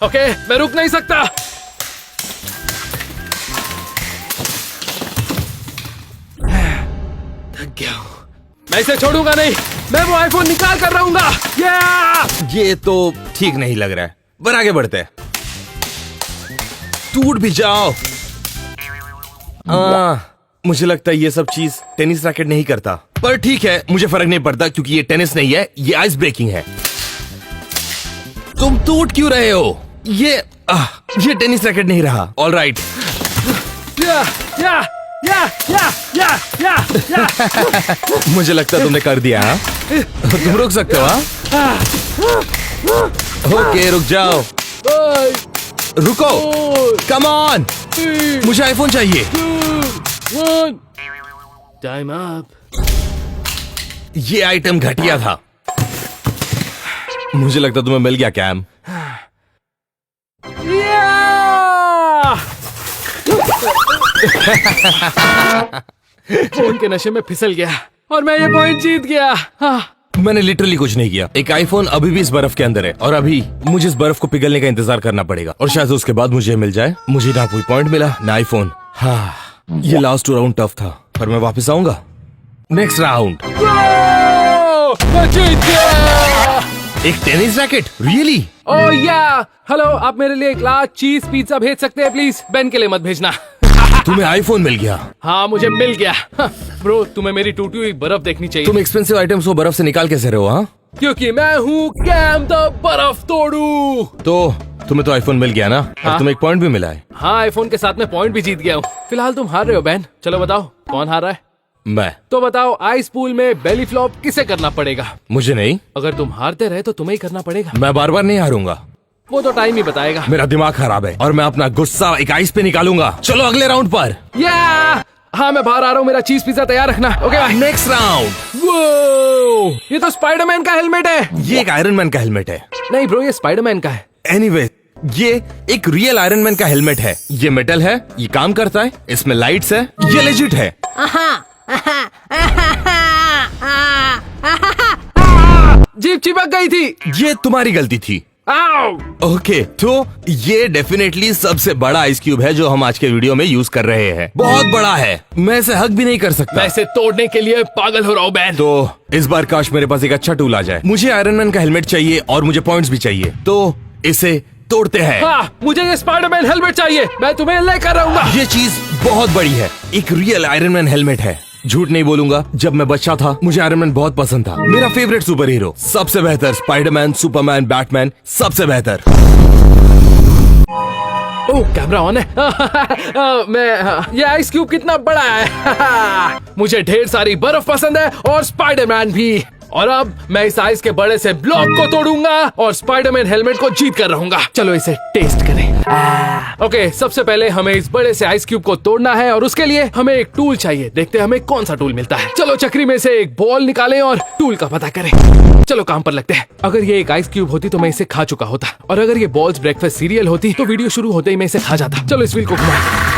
ओके, मैं रुक नहीं सकता। थक गया हूं। मैं इसे छोड़ूंगा नहीं। मैं वो आईफोन निकाल कर रहूंगा। ये तो ठीक नहीं लग रहा है, पर आगे बढ़ते हैं। टूट भी जाओ। मुझे लगता है ये सब चीज टेनिस रैकेट नहीं करता, पर ठीक है, मुझे फर्क नहीं पड़ता क्योंकि ये टेनिस नहीं है, ये आइस ब्रेकिंग है। तुम टूट क्यों रहे हो? ये टेनिस रैकेट नहीं रहा। All right. मुझे लगता है तुमने कर दिया। तुम रुक सकते हो? ओके, रुक जाओ। रुको, कम ऑन, मुझे आईफोन चाहिए। Time up. ये आइटम घटिया था। मुझे लगता तुम्हें मिल गया कैम। फोन के नशे में फिसल गया और मैं ये पॉइंट जीत गया। मैंने लिटरली कुछ नहीं किया। एक आईफोन अभी भी इस बर्फ के अंदर है और अभी मुझे इस बर्फ को पिघलने का इंतजार करना पड़ेगा और शायद उसके बाद मुझे मिल जाए। मुझे ना कोई पॉइंट मिला ना आईफोन। ये लास्ट 2 राउंड टफ था, पर मैं वापस आऊंगा। Next round. मैं जीत गया। एक टेनिस रैकेट? रियली? ओह या, हेलो, आप मेरे लिए एक लार्ज चीज पिज्जा भेज सकते हैं प्लीज? बेन के लिए मत भेजना। तुम्हें आईफोन मिल गया? हाँ, मुझे मिल गया। ब्रो, तुम्हें मेरी टूटी हुई बर्फ देखनी चाहिए। तुम एक्सपेंसिव आइटम्स को बर्फ से निकाल कैसे रहे हो? हाँ, क्योंकि मैं हूँ कैम द बर्फ तोड़ू। तो तुम्हें तो आईफोन मिल गया ना? और तुम्हें एक पॉइंट भी मिला है। हाँ, आईफोन के साथ में पॉइंट भी जीत गया हूँ। फिलहाल तुम हार रहे हो बैन। चलो बताओ कौन हारा है? मैं। तो बताओ, आइस पूल में बेली फ्लॉप किसे करना पड़ेगा? मुझे नहीं। अगर तुम हारते रहे तो तुम्हें ही करना पड़ेगा। मैं बार बार नहीं हारूंगा। वो तो टाइम ही बताएगा। मेरा दिमाग खराब है और मैं अपना गुस्सा एक आइस पे निकालूंगा। चलो अगले राउंड पर। हाँ, मैं बाहर आ रहा हूँ। मेरा चीज पिज्जा तैयार रखना। Okay, next round. वो ये तो स्पाइडरमैन का हेलमेट है। ये एक आयरन मैन का हेलमेट है। नहीं ब्रो, ये स्पाइडरमैन का है। एनीवे, ये एक रियल आयरन मैन का हेलमेट है। ये मेटल है, ये काम करता है, इसमें लाइट्स है, ये लेजिट है। जीप चिपक गई थी। ये तुम्हारी गलती थी। ओके, तो ये डेफिनेटली सबसे बड़ा आइस क्यूब है जो हम आज के वीडियो में यूज कर रहे हैं। बहुत बड़ा है, मैं इसे हग भी नहीं कर सकता। मैं इसे तोड़ने के लिए पागल हो रहा हूँ बैन। तो इस बार काश मेरे पास एक अच्छा टूल आ जाए। मुझे आयरन मैन का हेलमेट चाहिए और मुझे पॉइंट्स भी चाहिए, तो इसे तोड़ते हैं। हाँ, मुझे ये स्पाइडरमैन हेलमेट चाहिए। मैं तुम्हें लेकर रहूंगा। ये चीज बहुत बड़ी है, एक रियल आयरन मैन हेलमेट है। झूठ नहीं बोलूंगा, जब मैं बच्चा था मुझे आयरन मैन बहुत पसंद था। मेरा फेवरेट सुपर हीरो, सबसे बेहतर स्पाइडरमैन, सुपरमैन, बैटमैन, सबसे बेहतर। ओह, कैमरा ऑन है। ये आइस क्यूब कितना बड़ा है। मुझे ढेर सारी बर्फ पसंद है और स्पाइडरमैन भी। और अब मैं इस आइस के बड़े से ब्लॉक को तोड़ूंगा और स्पाइडरमैन हेलमेट को जीत कर रहूंगा। चलो इसे टेस्ट करें। ओके, सबसे पहले हमें इस बड़े से आइस क्यूब को तोड़ना है और उसके लिए हमें एक टूल चाहिए। देखते हैं हमें कौन सा टूल मिलता है। चलो चक्री में से एक बॉल निकालें और टूल का पता करें। चलो काम पर लगते हैं। अगर ये एक आइस क्यूब होती तो मैं इसे खा चुका होता, और अगर ये बॉल्स ब्रेकफास्ट सीरियल होती तो वीडियो शुरू होते ही मैं इसे खा जाता। चलो इस व्हील को घुमाएं।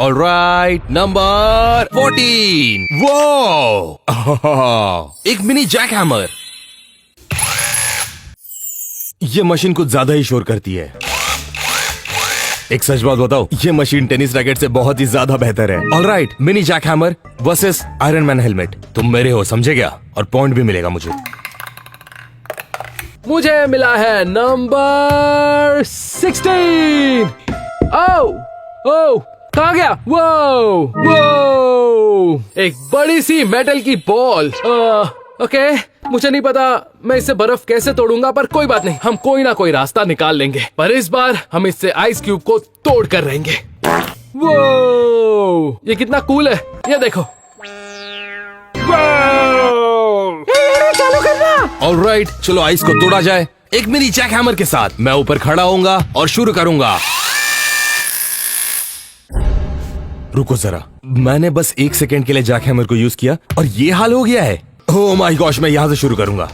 Alright, number 14। वो एक मिनी जैक हैमर। ये मशीन कुछ ज्यादा ही शोर करती है। एक सच बात बताओ, ये मशीन टेनिस रैकेट से बहुत ही ज्यादा बेहतर है। Alright, mini jack hammer versus Iron Man helmet. तुम मेरे हो, समझे क्या? और पॉइंट भी मिलेगा मुझे। मुझे मिला है नंबर 16। ओह, कहाँ गया? वो एक बड़ी सी मेटल की बॉल। ओके, मुझे नहीं पता मैं इससे बर्फ कैसे तोड़ूंगा, पर कोई बात नहीं, हम कोई ना कोई रास्ता निकाल लेंगे। पर इस बार हम इससे आइस क्यूब को तोड़ कर रहेंगे। वो ये कितना कूल है, ये देखो। चालू करना। ऑलराइट, चलो आइस को तोड़ा जाए। एक मिनी जैक हैमर के साथ मैं ऊपर खड़ा होऊंगा और शुरू करूंगा। रुको जरा, मैंने बस 1 सेकेंड के लिए जैक हैमर को यूज किया और ये हाल हो गया है। ओह माय गॉश, मैं यहां से शुरू करूंगा।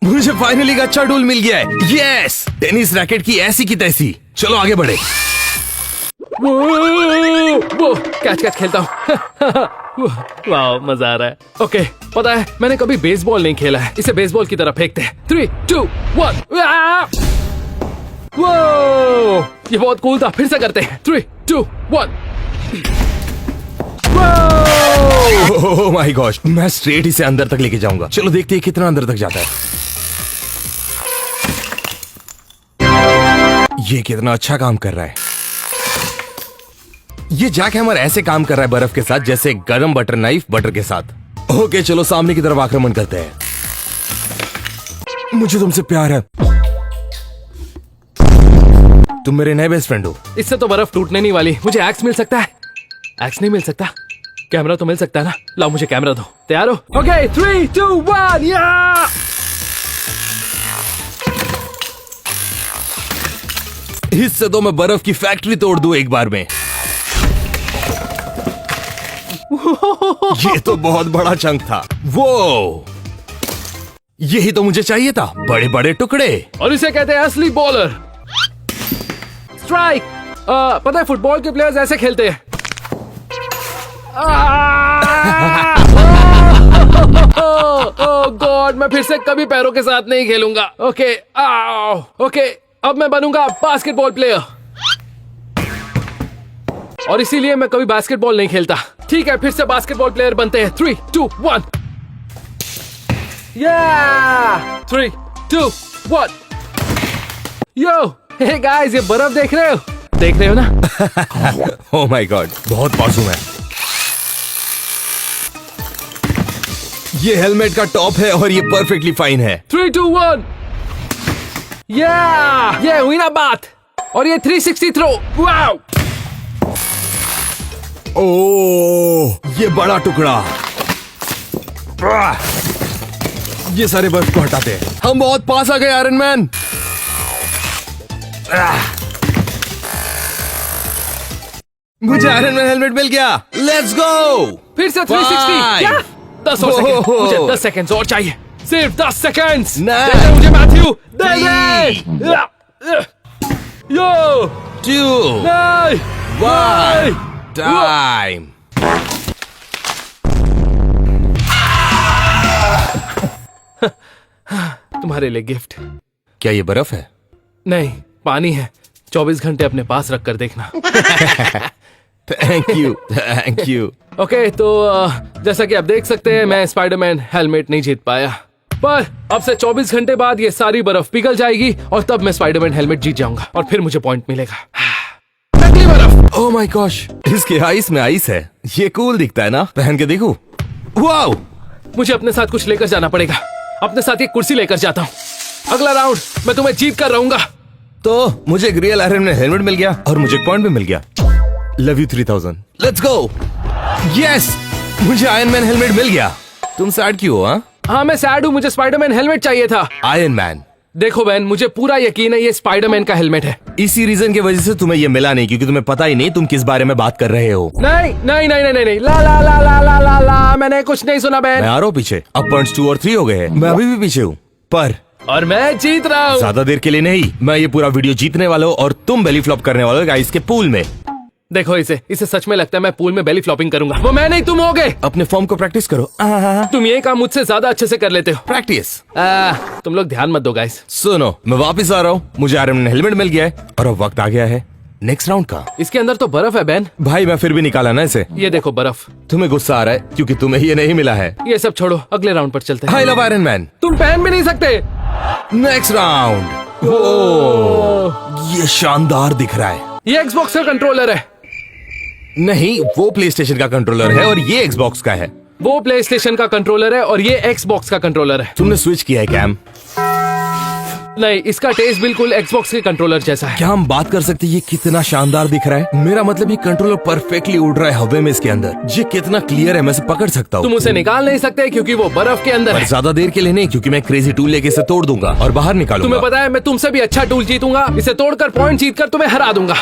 मुझे फाइनली एक अच्छा टूल मिल गया है। यस, टेनिस रैकेट की ऐसी की तैसी। चलो आगे बढ़े। वो कैच खेलता हूँ। वाह, मजा आ रहा है। ओके, पता है मैंने कभी बेसबॉल नहीं खेला है। इसे बेसबॉल की तरह फेंकते हैं। 3, 2, 1। वो ये बहुत कूल था। फिर से करते हैं। 3, 2, 1। ओह माय गॉश, मैं स्ट्रेट इसे अंदर तक लेके जाऊंगा। चलो देखते हैं कितना अंदर तक जाता है। ये कितना अच्छा काम कर रहा है। ये जैक हैमर ऐसे काम कर रहा है बर्फ के साथ जैसे गरम बटर नाइफ बटर के साथ। ओके, चलो सामने की तरफ आक्रमण करते हैं। मुझे तुमसे प्यार है। तुम मेरे नए बेस्ट फ्रेंड हो। इससे तो बर्फ टूटने नहीं वाली। मुझे एक्स मिल सकता है? एक्स नहीं मिल सकता। कैमरा तो मिल सकता है ना? लाओ मुझे कैमरा दो। तैयार हो? ओके, 3, 2, 1, या! इससे तो मैं बर्फ की फैक्ट्री तोड़ दूं एक बार में। ये तो बहुत बड़ा चंक था। वो यही तो मुझे चाहिए था, बड़े बड़े टुकड़े। और इसे कहते हैं असली बॉलर। स्ट्राइक। पता है फुटबॉल के प्लेयर्स ऐसे खेलते हैं। ओह गॉड, मैं फिर से कभी पैरों के साथ नहीं खेलूंगा। ओके, ओके, अब मैं बनूंगा बास्केटबॉल प्लेयर। और इसीलिए मैं कभी बास्केटबॉल नहीं खेलता। ठीक है, फिर से बास्केटबॉल प्लेयर बनते हैं। 3, 2, 1। या! 3, 2, 1। यो, हे गाइस, ये बर्फ देख रहे हो? देख रहे हो ना? ओह माय गॉड, बहुत मासूम है। ये हेलमेट का टॉप है और ये परफेक्टली फाइन है। 3, 2, 1। ये हुई ना बात। और ये 360 थ्रो। वाओ! ओह, ये बड़ा टुकड़ा। ये सारे बर्फ को हटाते हैं। हम बहुत पास आ गए आयरन मैन। मुझे आयरन मैन हेलमेट मिल गया। Let's go. फिर से 360। क्या? 10 और सेकंड। मुझे 10 सेकंड और चाहिए। सिर्फ 10 सेकंड। दे दे मुझे मैथ्यू। दे दे। यो 2, 1, टाइम। तुम्हारे लिए गिफ्ट। क्या ये बर्फ है? नहीं, पानी है। 24 घंटे अपने पास रख कर देखना। Thank you, thank you. Okay, तो जैसा कि आप देख सकते हैं, मैं स्पाइडरमैन हेलमेट नहीं जीत पाया। पर अब से 24 घंटे बाद ये सारी बर्फ पिघल जाएगी और तब मैं स्पाइडरमैन हेलमेट जीत जाऊंगा और फिर मुझे पॉइंट मिलेगा। नकली बर्फ। ओह माय गॉश, इसके आइस में आइस है। ये कूल दिखता है ना? पहन के देखूं। वाओ! मुझे अपने साथ कुछ लेकर जाना पड़ेगा। अपने साथ एक कुर्सी लेकर जाता हूँ। अगला राउंड मैं तुम्हें जीत कर रहूंगा। तो मुझे एक रियल आयरन मैन हेलमेट मिल गया और मुझे पॉइंट भी मिल गया। Love you 3000। Let's go. Yes, मुझे आयरन मैन हेलमेट मिल गया। तुम सैड क्यों हो? हाँ, मैं सैड हूँ। मुझे स्पाइडरमैन हेलमेट चाहिए था। Iron man. देखो बहन, मुझे पूरा यकीन है ये स्पाइडरमैन का हेलमेट है। इसी रीजन की वजह से तुम्हें ये मिला नहीं, क्योंकि तुम्हें पता ही नहीं तुम किस बारे में बात कर रहे हो। नहीं नहीं नहीं नहीं नहीं, ला ला ला ला ला ला ला, मैंने कुछ नहीं सुना बहन। मैं आ रहा हूँ पीछे। अब पॉइंट्स 2 और 3 हो गए हैं। मैं अभी भी पीछे हूँ, पर और मैं जीत रहा हूँ। ज्यादा देर के लिए नहीं। मैं ये पूरा वीडियो जीतने वाला हूँ और तुम बेली फ्लॉप करने वाले हो गाइस के पूल में। देखो इसे सच में लगता है मैं पूल में बेली फ्लॉपिंग करूंगा। वो मैं नहीं, तुम होगे। अपने फॉर्म को प्रैक्टिस करो। तुम ये काम मुझसे ज्यादा अच्छे से कर लेते हो। प्रैक्टिस। तुम लोग ध्यान मत दो गाइस। सुनो, मैं वापस आ रहा हूँ। मुझे आयरन मैन हेलमेट मिल गया है और अब वक्त आ गया है नेक्स्ट राउंड का। इसके अंदर तो बर्फ है बहन। भाई मैं फिर भी निकाला ना इसे। ये देखो बर्फ। तुम्हें गुस्सा आ रहा है क्योंकि तुम्हें ये नहीं मिला है। ये सब छोड़ो, अगले राउंड पर चलते हैं। I love iron man. तुम पहन भी नहीं सकते। Next round. ओह, ये शानदार दिख रहा है। ये एक्सबॉक्स का कंट्रोलर है। नहीं, वो प्ले स्टेशन का कंट्रोलर है और ये एक्सबॉक्स का है। वो प्ले स्टेशन का कंट्रोलर है और ये एक्सबॉक्स का कंट्रोलर है। तुमने स्विच किया है कैम। नहीं, इसका टेस्ट बिल्कुल Xbox के कंट्रोलर जैसा है। क्या हम बात कर सकते हैं ये कितना शानदार दिख रहा है? मेरा मतलब ये कंट्रोलर परफेक्टली उड़ रहा है हवा में इसके अंदर। ये कितना क्लियर है, मैं इसे पकड़ सकता हूँ। तुम उसे निकाल नहीं सकते क्योंकि वो बर्फ के अंदर पर है। ज्यादा देर के लिए नहीं, क्योंकि मैं क्रेजी टूल लेके इसे तोड़ दूंगा और बाहर निकालूंगा। तुम्हें पता है मैं तुमसे भी अच्छा टूल जीतूंगा। इसे तोड़कर पॉइंट जीतकर तुम्हें हरा दूंगा।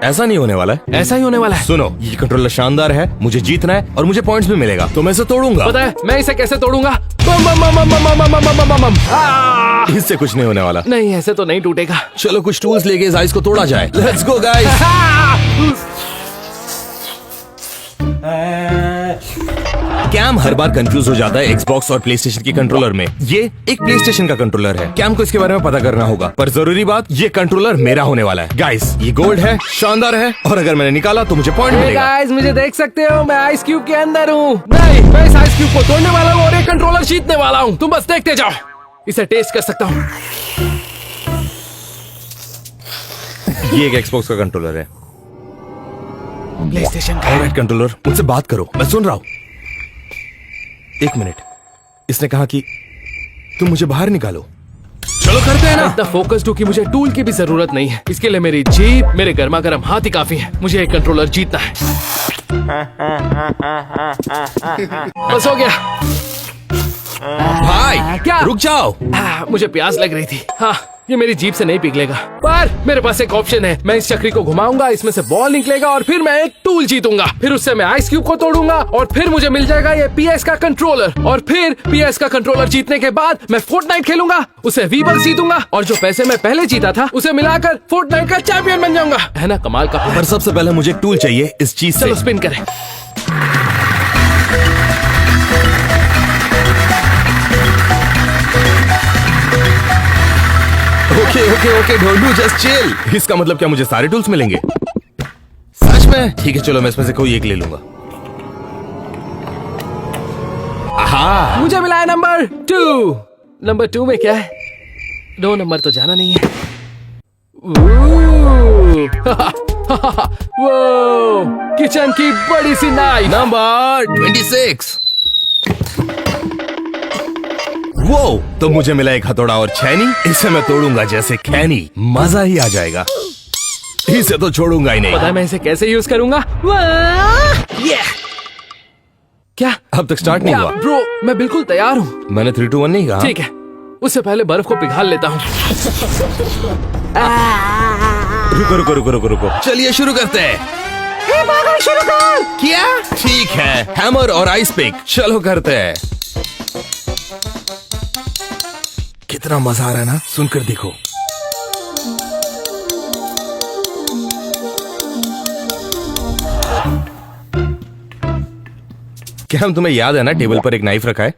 ऐसा नहीं होने वाला है। ऐसा ही होने वाला है। सुनो, ये कंट्रोलर शानदार है, मुझे जीतना है और मुझे पॉइंट्स भी मिलेगा, तो मैं इसे तोड़ूंगा। पता है मैं इसे कैसे तोड़ूंगा? बम बम बम बम बम बम बम बम बम बम। आ! इससे कुछ नहीं होने वाला। नहीं, ऐसे तो नहीं टूटेगा। चलो कुछ टूल्स लेके इस आइस को तोड़ा जाए। Let's go guys. कैम हर बार कंफ्यूज हो जाता है Xbox और PlayStation के कंट्रोलर में। ये एक PlayStation का कंट्रोलर है। कैम को इसके बारे में पता करना होगा, पर जरूरी बात, ये कंट्रोलर मेरा होने वाला है। गाइस, ये गोल्ड है, शानदार है, और अगर मैंने निकाला तो मुझे पॉइंट मिलेगा। गाइस, मुझे देख सकते हो, मैं आइस क्यूब के अंदर हूँ। नहीं, मैं इस आइस क्यूब को तोड़ने वाला हूँ और ये कंट्रोलर जीतने वाला हूँ। तुम बस देखते जाओ। इसे टेस्ट कर सकता हूँ। ये एक Xbox का कंट्रोलर है। PlayStation का। ऑलराइट कंट्रोलर, मुझसे बात करो, मैं सुन रहा हूँ। एक मिनट, इसने कहा कि तुम मुझे बाहर निकालो। चलो करते हैं ना। इतना फोकस्ड हूँ कि मुझे टूल की भी जरूरत नहीं है। इसके लिए मेरी जीप, मेरे गर्मा गर्म हाथ ही काफी है। मुझे एक कंट्रोलर जीतना है। बस हो गया। भाई क्या? रुक जाओ। मुझे प्यास लग रही थी। हाँ, ये मेरी जीप से नहीं पिघलेगा, पर मेरे पास एक ऑप्शन है। मैं इस चक्री को घुमाऊंगा, इसमें से बॉल निकलेगा और फिर मैं एक टूल जीतूंगा। फिर उससे मैं आइस क्यूब को तोड़ूंगा और फिर मुझे मिल जाएगा ये PS का कंट्रोलर। और फिर PS का कंट्रोलर जीतने के बाद मैं फोर्टनाइट खेलूंगा, उसे V-Bucks जीतूंगा और जो पैसे मैं पहले जीता था उसे मिलाकर फोर्टनाइट का चैंपियन बन जाऊंगा। है ना कमाल का? पर सबसे पहले मुझे एक टूल चाहिए इस चीज से। चलो स्पिन करें। Okay okay okay Dholu, just chill. इसका मतलब क्या मुझे सारे टूल्स मिलेंगे? सच में? ठीक है, चलो मैं इसमें से कोई एक ले लूंगा। आहा, मुझे मिला है नंबर 2। नंबर 2 में क्या है? 2 नंबर तो जाना नहीं है। वो किचन की बड़ी सी नाइफ। नंबर 26। वो तो मुझे मिला एक हथौड़ा और छैनी। इसे मैं तोड़ूंगा जैसे खैनी, मजा ही आ जाएगा। इसे तो छोड़ूंगा ही नहीं। पता है मैं इसे कैसे यूज करूंगा? क्या? अब तक स्टार्ट नहीं हुआ। ब्रो, मैं बिल्कुल तैयार हूँ। मैंने 3 2 1 नहीं कहा। ठीक है, उससे पहले बर्फ को पिघाल लेता हूँ। रुको रुको रुको रुको रुको, चलिए शुरू करते हैं। शुरू कर। क्या? ठीक है, हैमर और आइस पिक, चलो करते हैं। कितना मजा आ रहा है ना, सुनकर देखो। क्या हम तुम्हें याद है ना, टेबल पर एक नाइफ रखा है।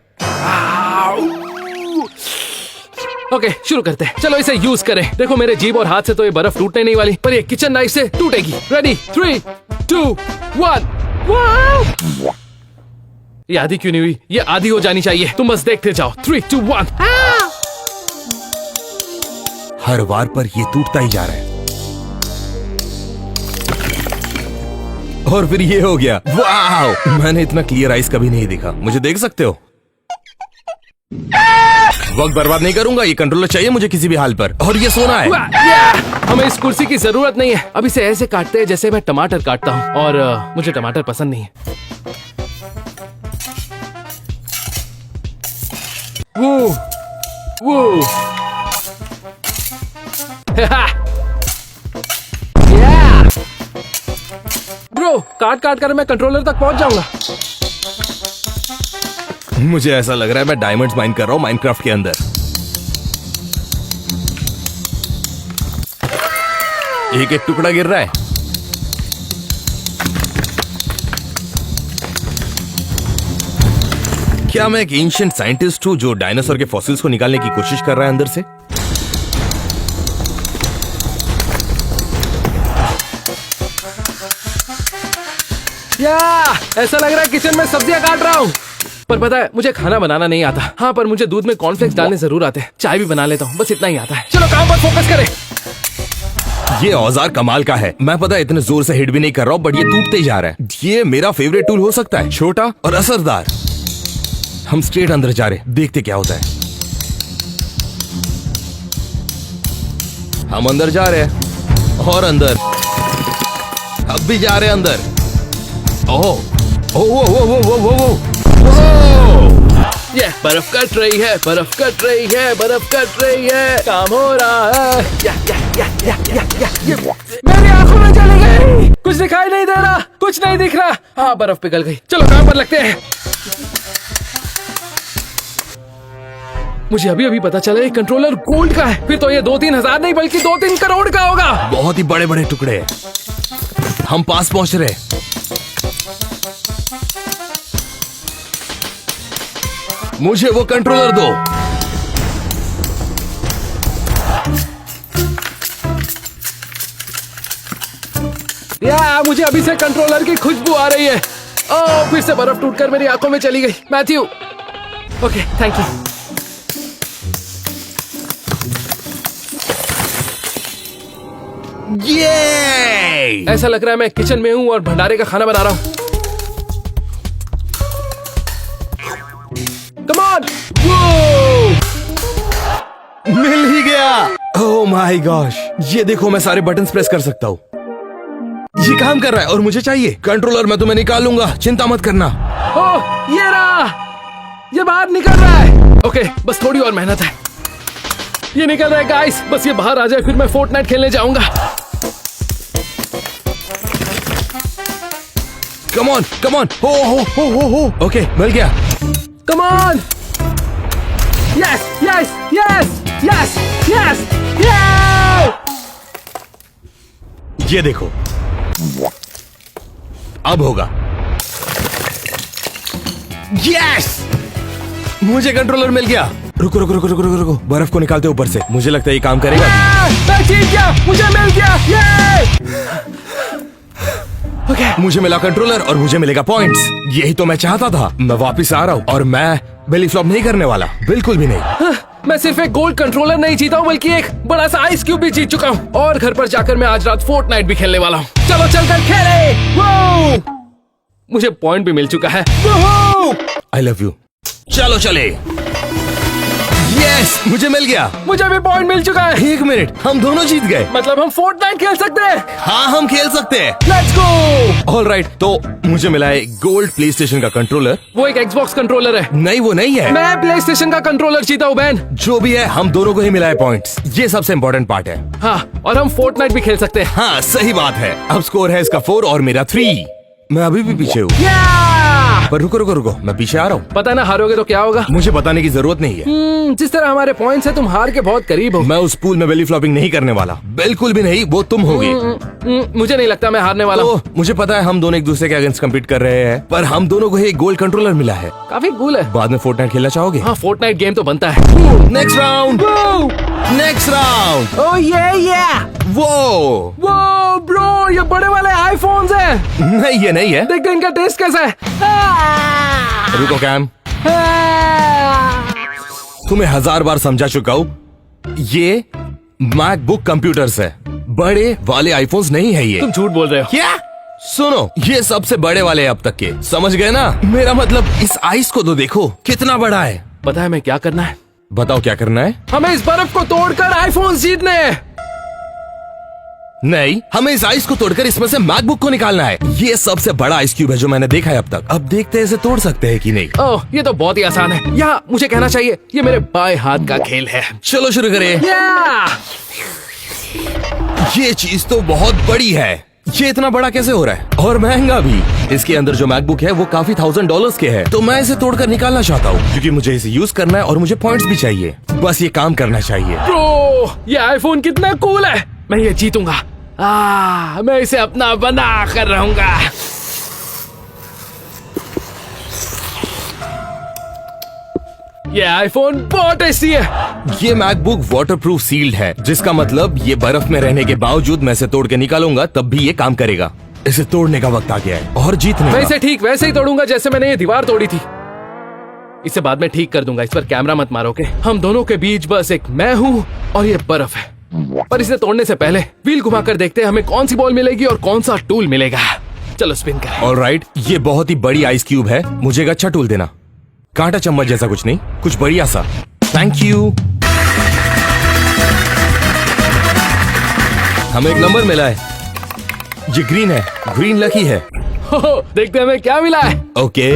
ओके, शुरू करते हैं। चलो इसे यूज करें। देखो मेरे जीभ और हाथ से तो ये बर्फ टूटने नहीं वाली, पर ये किचन नाइफ से टूटेगी। रेडी, 3 2 1। ये आधी क्यों नहीं हुई? ये आधी हो जानी चाहिए। तुम बस देखते जाओ। 3 2 1। हर बार पर ये टूटता ही जा रहा है। और फिर ये हो गया। वाह, मैंने इतना क्लियर आइस कभी नहीं देखा। मुझे देख सकते हो। वक्त बर्बाद नहीं करूंगा, ये कंट्रोलर चाहिए मुझे किसी भी हाल पर। और ये सोना है। हमें इस कुर्सी की जरूरत नहीं है। अब इसे ऐसे काटते हैं जैसे मैं टमाटर काटता हूँ, और मुझे टमाटर पसंद नहीं है। वो ब्रो, काट काट कर मैं कंट्रोलर तक पहुंच जाऊंगा। मुझे ऐसा लग रहा है मैं डायमंड्स माइन कर रहा हूँ माइनक्राफ्ट के अंदर। एक एक टुकड़ा गिर रहा है। क्या मैं एक एंशिएंट साइंटिस्ट हूँ जो डायनासोर के फॉसिल्स को निकालने की कोशिश कर रहा है अंदर से? ऐसा लग रहा है किचन में सब्जियां काट रहा हूँ। पर पता है मुझे खाना बनाना नहीं आता। हाँ, पर मुझे दूध में कॉर्नफ्लेक्स डालने जरूर आते हैं। चाय भी बना लेता हूँ, बस इतना ही आता है। चलो काम पर फोकस करें। ये औजार कमाल का है। मैं पता है इतने जोर से हिट भी नहीं कर रहा हूँ, बट ये टूटते ही जा रहा है। ये मेरा फेवरेट टूल हो सकता है, छोटा और असरदार। हम स्ट्रेट अंदर जा रहे, देखते क्या होता है। हम अंदर जा रहे हैं और अंदर, अब भी जा रहे हैं अंदर। ओह ओह ये बर्फ कट रही है, बर्फ कट रही है, बर्फ कट रही है, काम हो रहा है। या। मेरी आंखों में चली गई, कुछ दिखाई नहीं दे रहा, कुछ नहीं दिख रहा। हाँ, बर्फ पिघल गई। चलो काम पर लगते हैं। मुझे अभी अभी पता चला ये कंट्रोलर गोल्ड का है। फिर तो ये 2-3 हजार नहीं बल्कि 2-3 करोड़ का होगा। बहुत ही बड़े बड़े टुकड़े हैं। हम पास पहुंच रहे हैं। मुझे वो कंट्रोलर दो। या मुझे अभी से कंट्रोलर की खुशबू आ रही है। ओह, फिर से बर्फ टूटकर मेरी आंखों में चली गई। Matthew, okay, thank you. ये ऐसा लग रहा है मैं किचन में हूँ और भंडारे का खाना बना रहा हूँ। कम ऑन, मिल ही गया। ओह माय गॉश, ये देखो मैं सारे बटन्स प्रेस कर सकता हूँ। ये काम कर रहा है और मुझे चाहिए कंट्रोलर। मैं तुम्हें निकालूंगा, चिंता मत करना। ओह, ये रहा, ये बाहर निकल रहा है। ओके, बस थोड़ी और मेहनत है। ये निकल रहा है गाइस, बस ये बाहर आ जाए फिर मैं फोर्टनाइट खेलने जाऊंगा। कम ऑन, कम ऑन। हो। ओके, मिल गया। Come on, yes yes yes yes yes. ये देखो, अब होगा। यस, मुझे कंट्रोलर मिल गया। रुको रुको रुको रुको रुको रुको, बर्फ को निकालते ऊपर से। मुझे लगता है ये काम करेगा। मैं जीत गया, मुझे मिल गया। ओके, मुझे मिला कंट्रोलर और मुझे मिलेगा पॉइंट्स। यही तो मैं चाहता था। मैं वापस आ रहा हूँ और मैं बेली फ्लॉप नहीं करने वाला, बिल्कुल भी नहीं। मैं सिर्फ एक गोल्ड कंट्रोलर नहीं जीता हूँ बल्कि एक बड़ा सा आइस क्यूब भी जीत चुका हूँ। और घर पर जाकर मैं आज रात फोर्टनाइट भी खेलने वाला हूँ। चलो चलकर खेले। वो मुझे पॉइंट भी मिल चुका है। I love you. चलो चले। यस, मुझे मिल गया। मुझे भी पॉइंट मिल चुका है। 1 मिनट, हम दोनों जीत गए। मतलब हम फोर्टनाइट खेल सकते हैं। हाँ, हम खेल सकते हैं। Let's go. ऑलराइट, तो मुझे मिला है गोल्ड प्ले स्टेशन का कंट्रोलर। वो एक एक्सबॉक्स कंट्रोलर है। नहीं, वो नहीं है। मैं प्ले स्टेशन का कंट्रोलर जीता हूँ बैन। जो भी है, हम दोनों को ही मिला है पॉइंट्स। ये सबसे इम्पोर्टेंट पार्ट है। हाँ, और हम फोर्टनाइट भी खेल सकते हैं। हाँ, सही बात है। अब स्कोर है इसका 4 और मेरा 3। मैं अभी भी पीछे हूँ। पर रुको रुको रुको, मैं पीछे आ रहा हूँ। पता ना हारोगे तो क्या होगा। मुझे बताने की जरूरत नहीं है। जिस तरह हमारे पॉइंट्स है तुम हार के बहुत करीब हो। मैं उस पूल में बेली फ्लॉपिंग नहीं करने वाला, बिल्कुल भी नहीं। वो तुम होगे। मुझे नहीं लगता मैं हारने वाला हूँ। तो मुझे पता है हम दोनों एक दूसरे के अगेंस्ट कम्पीट कर रहे हैं, पर हम दोनों को ही एक गोल्ड कंट्रोलर मिला है। काफी कूल है। बाद में फोर्टनाइट खेलना चाहोगे? हाँ, फोर्टनाइट गेम तो बनता है। Next round, next round. ओह ये वो ब्रो, ये बड़े वाले आईफोन्स हैं। नहीं, ये नहीं है। देख इनका टेस्ट कैसा है। रुको कैम, तुम्हें 1000 बार समझा चुका हूँ। ये मैकबुक कंप्यूटर्स है, बड़े वाले आईफोन्स नहीं है ये। तुम झूठ बोल रहे हो। क्या? सुनो, ये सबसे बड़े वाले अब तक के, समझ गए ना? मेरा मतलब इस आइस को तो देखो कितना बड़ा है। पता है मैं क्या करना है? बताओ क्या करना है? हमें इस बर्फ को तोड़कर आईफोन जीतने हैं। नहीं, हमें इस आइस को तोड़कर इसमें से मैकबुक को निकालना है। ये सबसे बड़ा आइस क्यूब है जो मैंने देखा है अब तक। अब देखते हैं इसे तोड़ सकते हैं कि नहीं। ओह, ये तो बहुत ही आसान है। या मुझे कहना चाहिए ये मेरे बाएं हाथ का खेल है। चलो शुरू करें। ये चीज तो बहुत बड़ी है। ये इतना बड़ा कैसे हो रहा है और महंगा भी। इसके अंदर जो मैकबुक है वो काफी $1000 के है। तो मैं इसे तोड़कर निकालना चाहता हूँ क्योंकि मुझे इसे यूज करना है और मुझे पॉइंट्स भी चाहिए। बस ये काम करना चाहिए। ब्रो, ये आईफोन कितना कूल है। मैं ये जीतूंगा। मैं इसे अपना बना कर रहूंगा। ये आईफोन बहुत टेस्टी है। ये मैकबुक वाटरप्रूफ सील्ड है, जिसका मतलब ये बर्फ में रहने के बावजूद मैं इसे तोड़ के निकालूंगा तब भी ये काम करेगा। इसे तोड़ने का वक्त आ गया है और जीतने मैं का। इसे ठीक वैसे ही तोड़ूंगा जैसे मैंने ये दीवार तोड़ी थी। इसे बाद में ठीक कर दूंगा। इस पर कैमरा मत मारोगे। हम दोनों के बीच बस एक मैं हूँ और ये बर्फ है। पर इसे तोड़ने से पहले व्हील घुमाकर देखते हैं हमें कौन सी बॉल मिलेगी और कौन सा टूल मिलेगा। चलो स्पिन करें। ऑलराइट, ये बहुत ही बड़ी आइस क्यूब है। मुझे एक अच्छा टूल देना। कांटा चम्मच जैसा कुछ नहीं, कुछ बढ़िया सा। Thank you. हमें एक नंबर मिला है, ये ग्रीन है, ग्रीन लकी है। हो, देखते हैं हमें क्या मिला है। Okay,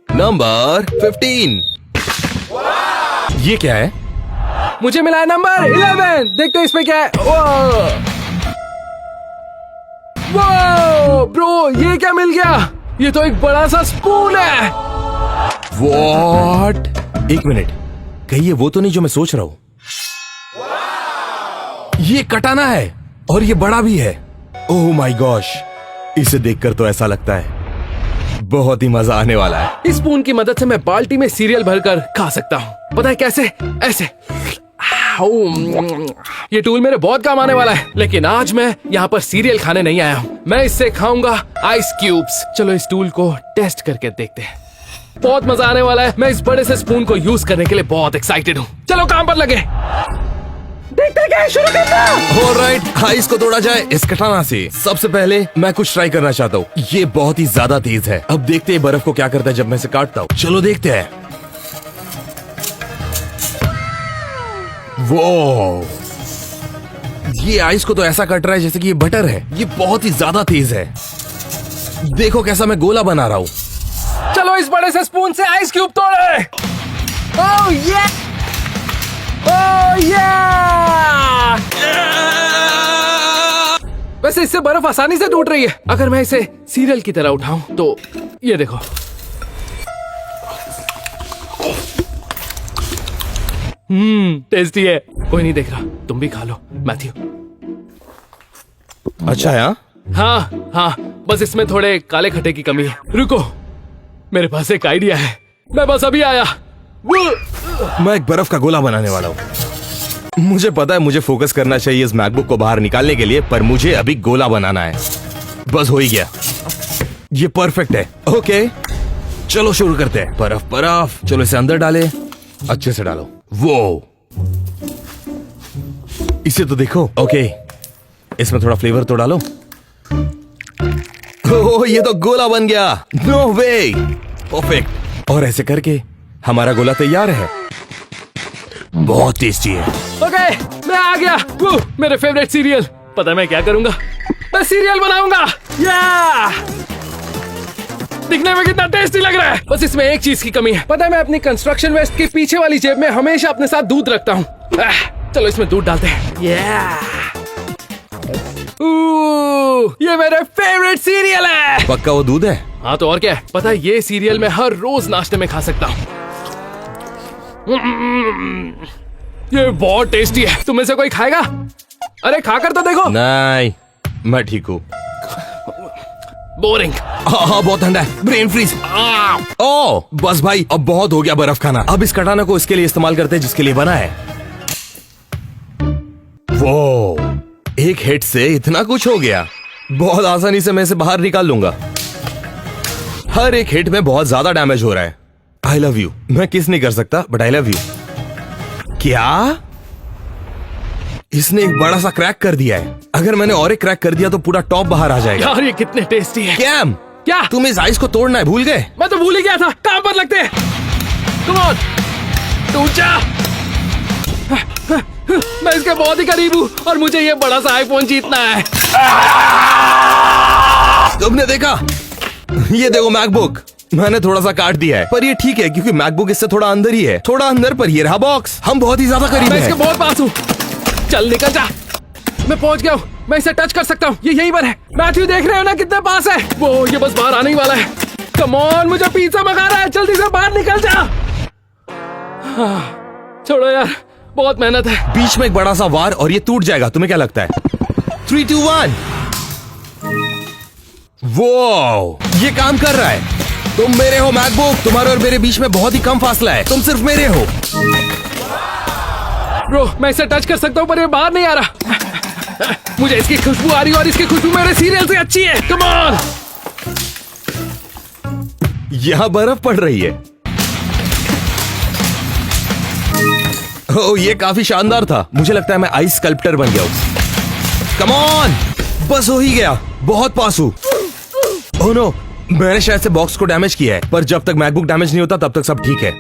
number 15। ये क्या है? मुझे मिला है नंबर 11। देखते हैं इसमें क्या है। वो ब्रो, ये क्या मिल गया? ये तो एक बड़ा सा स्पून है। What? एक मिनट, कहीं ये वो तो नहीं जो मैं सोच रहा हूं? ये कटाना है और ये बड़ा भी है। ओह माय गॉश, इसे देखकर तो ऐसा लगता है बहुत ही मजा आने वाला है। इस स्पून की मदद से मैं बाल्टी में सीरियल भरकर खा सकता हूँ। पता है कैसे? ऐसे। ये टूल मेरे बहुत काम आने वाला है, लेकिन आज मैं यहाँ पर सीरियल खाने नहीं आया हूँ। मैं इससे खाऊंगा आइस क्यूब्स। चलो इस टूल को टेस्ट करके देखते हैं। बहुत मजा आने वाला है। मैं इस बड़े से स्पून को यूज करने के लिए बहुत एक्साइटेड हूँ। चलो काम पर लगे। देखते हैं क्या है, शुरू करना। ऑलराइट, आइस को तोड़ा जाए इस कटाना से। सबसे पहले मैं कुछ ट्राई करना चाहता हूँ। ये बहुत ही ज्यादा तेज है। अब देखते हैं बर्फ को क्या करता है जब मैं इसे काटता हूँ। चलो देखते हैं। वो ये आइस को तो ऐसा कट रहा है जैसे कि ये बटर है। ये बहुत ही ज्यादा तेज है। देखो कैसा मैं गोला बना रहा हूँ। चलो इस बड़े से स्पून से आइस क्यूब तोड़े। ओह ये, ओह ये। वैसे इससे बर्फ आसानी से टूट रही है। अगर मैं इसे सीरियल की तरह उठाऊं तो ये देखो। टेस्टी है। कोई नहीं देख रहा, तुम भी खा लो मैथ्यू। अच्छा है। हाँ हाँ, बस इसमें थोड़े काले खट्टे की कमी है। रुको, मेरे पास एक आइडिया है। मैं बस अभी आया। मैं एक बर्फ का गोला बनाने वाला हूँ। मुझे पता है मुझे फोकस करना चाहिए इस मैकबुक को बाहर निकालने के लिए, पर मुझे अभी गोला बनाना है। बस हो ही गया। ये परफेक्ट है। ओके, चलो शुरू करते हैं। बर्फ बर्फ, चलो इसे अंदर डाले, अच्छे से डालो। वो इसे तो देखो। ओके, इसमें थोड़ा फ्लेवर तो डालो। ओह, ये तो गोला बन गया। नो वे, परफेक्ट। और ऐसे करके हमारा गोला तैयार है। बहुत टेस्टी है। ओके, मैं आ गया। मेरे फेवरेट सीरियल। पता है मैं क्या करूंगा? मैं सीरियल बनाऊंगा। या दिखने में कितना टेस्टी लग रहा है। बस इसमें एक चीज की कमी है। पता है मैं अपनी कंस्ट्रक्शन वेस्ट के पीछे वाली जेब में हमेशा अपने साथ दूध रखता हूँ। चलो इसमें दूध डालते हैं। ये मेरे फेवरेट सीरियल है। पक्का वो दूध है? हाँ तो और क्या है। पता है ये सीरियल मैं हर रोज नाश्ते में खा सकता हूँ। ये बहुत टेस्टी है। तुम में से कोई खाएगा? अरे खाकर तो देखो। नहीं, मैं ठीक हूँ। बोरिंग। हाँ, बहुत ठंडा है। Brain freeze. ओह बस भाई, अब बहुत हो गया बर्फ खाना। अब इस कटाना को इसके लिए इस्तेमाल करते हैं जिसके लिए बना है। वो एक हिट से इतना कुछ हो गया। बहुत आसानी से मैं इसे बाहर निकाल लूंगा। हर एक हिट में बहुत ज्यादा डैमेज हो रहा है। I love you. मैं किस नहीं कर सकता, बट आई लव यू। क्या? इसने एक बड़ा सा क्रैक कर दिया है। अगर मैंने और एक क्रैक कर दिया तो पूरा टॉप बाहर आ जाएगा। यार ये कितने टेस्टी है। कैम, क्या तुम इस आइस को तोड़ना है भूल गए? मैं तो भूल ही गया था। कहां पर लगते हैं? कम ऑन, टूट जा। मैं इसके बहुत ही करीब हूँ और मुझे ये बड़ा सा आईफोन जीतना है। तुमने देखा? ये देखो मैकबुक, मैंने थोड़ा सा काट दिया है, पर ये ठीक है क्योंकि मैकबुक इससे थोड़ा अंदर ही है। थोड़ा अंदर, पर ये रहा बॉक्स। हम बहुत ही ज्यादा करीब मैं हैं। इसके बहुत पास हूँ। चल निकल जा। मैं पहुंच गया हूँ। मैं इसे टच कर सकता हूँ। ये यहीं पर है। मैथ्यू देख रहे हो ना कितने पास है? वो ये बस बाहर आने ही वाला है। कम ऑन, मुझे पिज्जा मंगा रहा है। जल्दी से बाहर निकल जा। छोड़ो यार, बहुत मेहनत है। बीच में एक बड़ा सा वार और ये टूट जाएगा। तुम्हें क्या लगता है? 3, 2, 1। वो ये काम कर रहा है। तुम मेरे हो मैकबुक। तुम्हारे और मेरे बीच में बहुत ही कम फासला है। तुम सिर्फ मेरे हो। ब्रो, मैं इसे टच कर सकता हूँ पर ये बाहर नहीं आ रहा। मुझे इसकी खुशबू आ रही है और इसकी खुशबू मेरे सीरियल से अच्छी है। Come on. यहाँ बर्फ पड़ रही है। ओह, ये काफी शानदार था। मुझे लगता है मैं आइस स्कल्प्टर बन गया हूँ। कम ऑन, बस हो ही गया। बहुत पास हूँ। ओह नो, मैंने शायद से बॉक्स को डैमेज किया है, पर जब तक मैकबुक डैमेज नहीं होता तब तक सब ठीक है।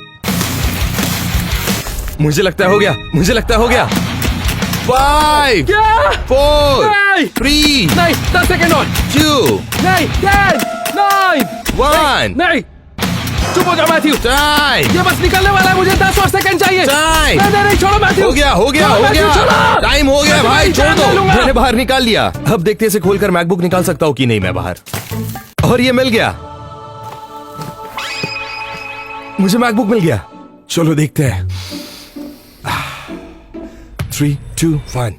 मुझे लगता है हो गया। मुझे लगता है हो गया। 5, क्या? 4, नहीं 3, नहीं 10 सेकंड और 2, नहीं 10 9 1, नहीं चुप हो जाओ मैथ्यू टाइम। ये बस निकलने वाला है मुझे 10 और सेकंड चाहिए टाइम। नहीं नहीं नहीं छोड़ो मैथ्यू हो गया छोड़ो, मैथ्यू, छोड़ो। टाइम हो गया मैं भाई, छोड़ तुम्हारी दो। जान ले लूंगा। मैंने बाहर निकाल लिया। अब देखते हैं इसे खोलकर मैकबुक निकाल सकता हूँ कि नहीं मैं बाहर। और ये मिल गया, मुझे मैकबुक मिल गया। चलो देखते हैं। 3, 2, 1।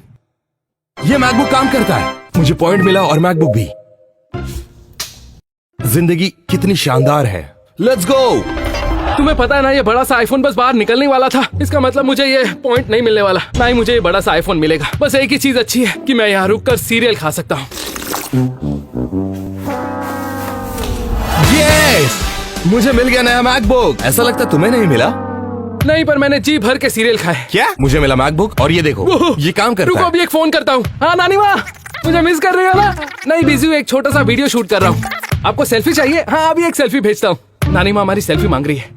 ये मैकबुक काम करता है, मुझे पॉइंट मिला और मैकबुक भी। जिंदगी कितनी शानदार है। Let's go. तुम्हें पता है ना ये बड़ा सा आईफोन बस बाहर निकलने वाला था। इसका मतलब मुझे ये पॉइंट नहीं मिलने वाला, ना ही मुझे ये बड़ा सा आईफोन मिलेगा। बस एक ही चीज अच्छी है कि मैं यहाँ रुक कर सीरियल खा सकता हूँ। यस, मुझे मिल गया नया मैकबुक। ऐसा लगता है तुम्हें नहीं मिला। नहीं, पर मैंने जी भर के सीरियल खाए। क्या? मुझे मिला मैकबुक और ये देखो ये काम करता रुको है। अभी एक फोन करता हूँ। हाँ नानी माँ, मुझे मिस कर रही हो ना? नहीं बिजी हूँ, एक छोटा सा वीडियो शूट कर रहा हूँ। आपको सेल्फी चाहिए? हाँ अभी एक सेल्फी भेजता हूँ। नानी माँ हमारी सेल्फी मांग रही है।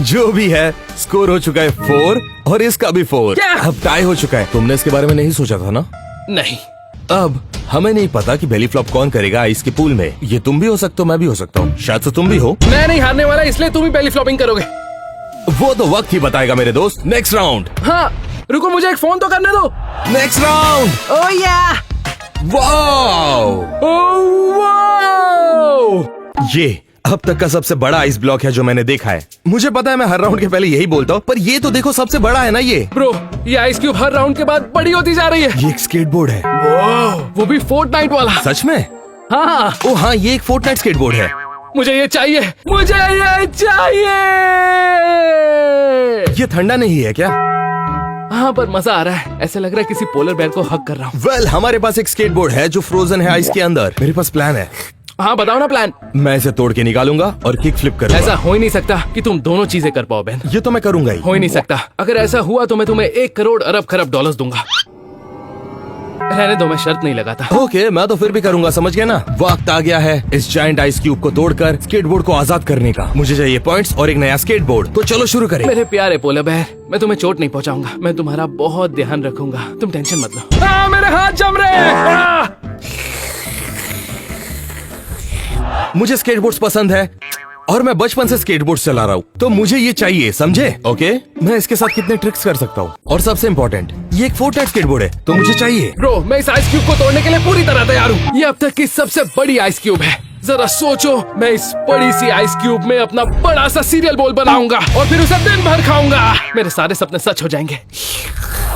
जो भी है, स्कोर हो चुका है 4 और इसका भी 4। क्या? अब टाई हो चुका है। तुमने इसके बारे में नहीं सोचा था ना? नहीं, अब हमें नहीं पता कि बेली फ्लॉप कौन करेगा आइस के पूल में। ये तुम भी हो सकते हो, मैं भी हो सकता हूँ, शायद से तुम भी हो। मैं नहीं हारने वाला, इसलिए तुम ही बेली फ्लॉपिंग करोगे। वो तो वक्त ही बताएगा मेरे दोस्त। Next round. हाँ रुको, मुझे एक फोन तो करने दो। Next round. ओह या, वाओ, ओह वाओ। ये अब तक का सबसे बड़ा आइस ब्लॉक है जो मैंने देखा है। मुझे पता है मैं हर राउंड के पहले यही बोलता हूँ, पर ये तो देखो सबसे बड़ा है ना ये। ब्रो, ये आइस क्यूब हर राउंड के बाद बड़ी होती जा रही है। ये एक स्केटबोर्ड है। वो भी फोर्टनाइट वाला। सच में? हाँ ओ हाँ, ये एक फोर्टनाइट स्केटबोर्ड है। मुझे ये चाहिए, मुझे ये चाहिए। ये ठंडा नहीं है क्या? हाँ पर मजा आ रहा है, ऐसा लग रहा है किसी पोलर बेयर को हक कर रहा हूँ। वेल, हमारे पास एक स्केटबोर्ड है जो फ्रोजन है आइस के अंदर। मेरे पास प्लान है। हाँ बताओ ना प्लान। मैं इसे तोड़ के निकालूंगा और किक फ्लिप करूंगा। ऐसा हो ही नहीं सकता कि तुम दोनों चीजें कर पाओ बेन। ये तो मैं करूंगा ही। हो ही नहीं सकता। अगर ऐसा हुआ तो मैं तुम्हें 1 करोड़ अरब खरब डॉलर्स दूंगा। रहने दो, मैं शर्त नहीं लगाता। ओके, मैं तो फिर भी करूंगा, समझ गया ना? वक्त आ गया है इस जायंट आइस क्यूब को तोड़कर स्केटबोर्ड को आजाद करने का। मुझे चाहिए पॉइंट्स और एक नया स्केटबोर्ड। तो चलो शुरू करें। मेरे प्यारे पोलर बेयर, मैं तुम्हें चोट नहीं पहुंचाऊंगा। मैं तुम्हारा बहुत ध्यान रखूंगा, तुम टेंशन मत लो। मेरे हाथ जम रहे हैं। मुझे स्केटबोर्ड्स पसंद है और मैं बचपन से स्केटबोर्ड्स चला रहा हूँ, तो मुझे ये चाहिए, समझे? ओके, मैं इसके साथ कितने ट्रिक्स कर सकता हूँ। और सबसे इम्पोर्टेंट, ये एक फोर्टनाइट स्केटबोर्ड है, तो मुझे चाहिए। ब्रो, मैं इस आइस क्यूब को तोड़ने के लिए पूरी तरह तैयार हूँ। ये अब तक की सबसे बड़ी आइस क्यूब है। जरा सोचो, मैं इस बड़ी सी आइस क्यूब में अपना बड़ा सा सीरियल बोल बनाऊंगा और फिर उसे दिन भर खाऊंगा। मेरे सारे सपने सच हो जाएंगे।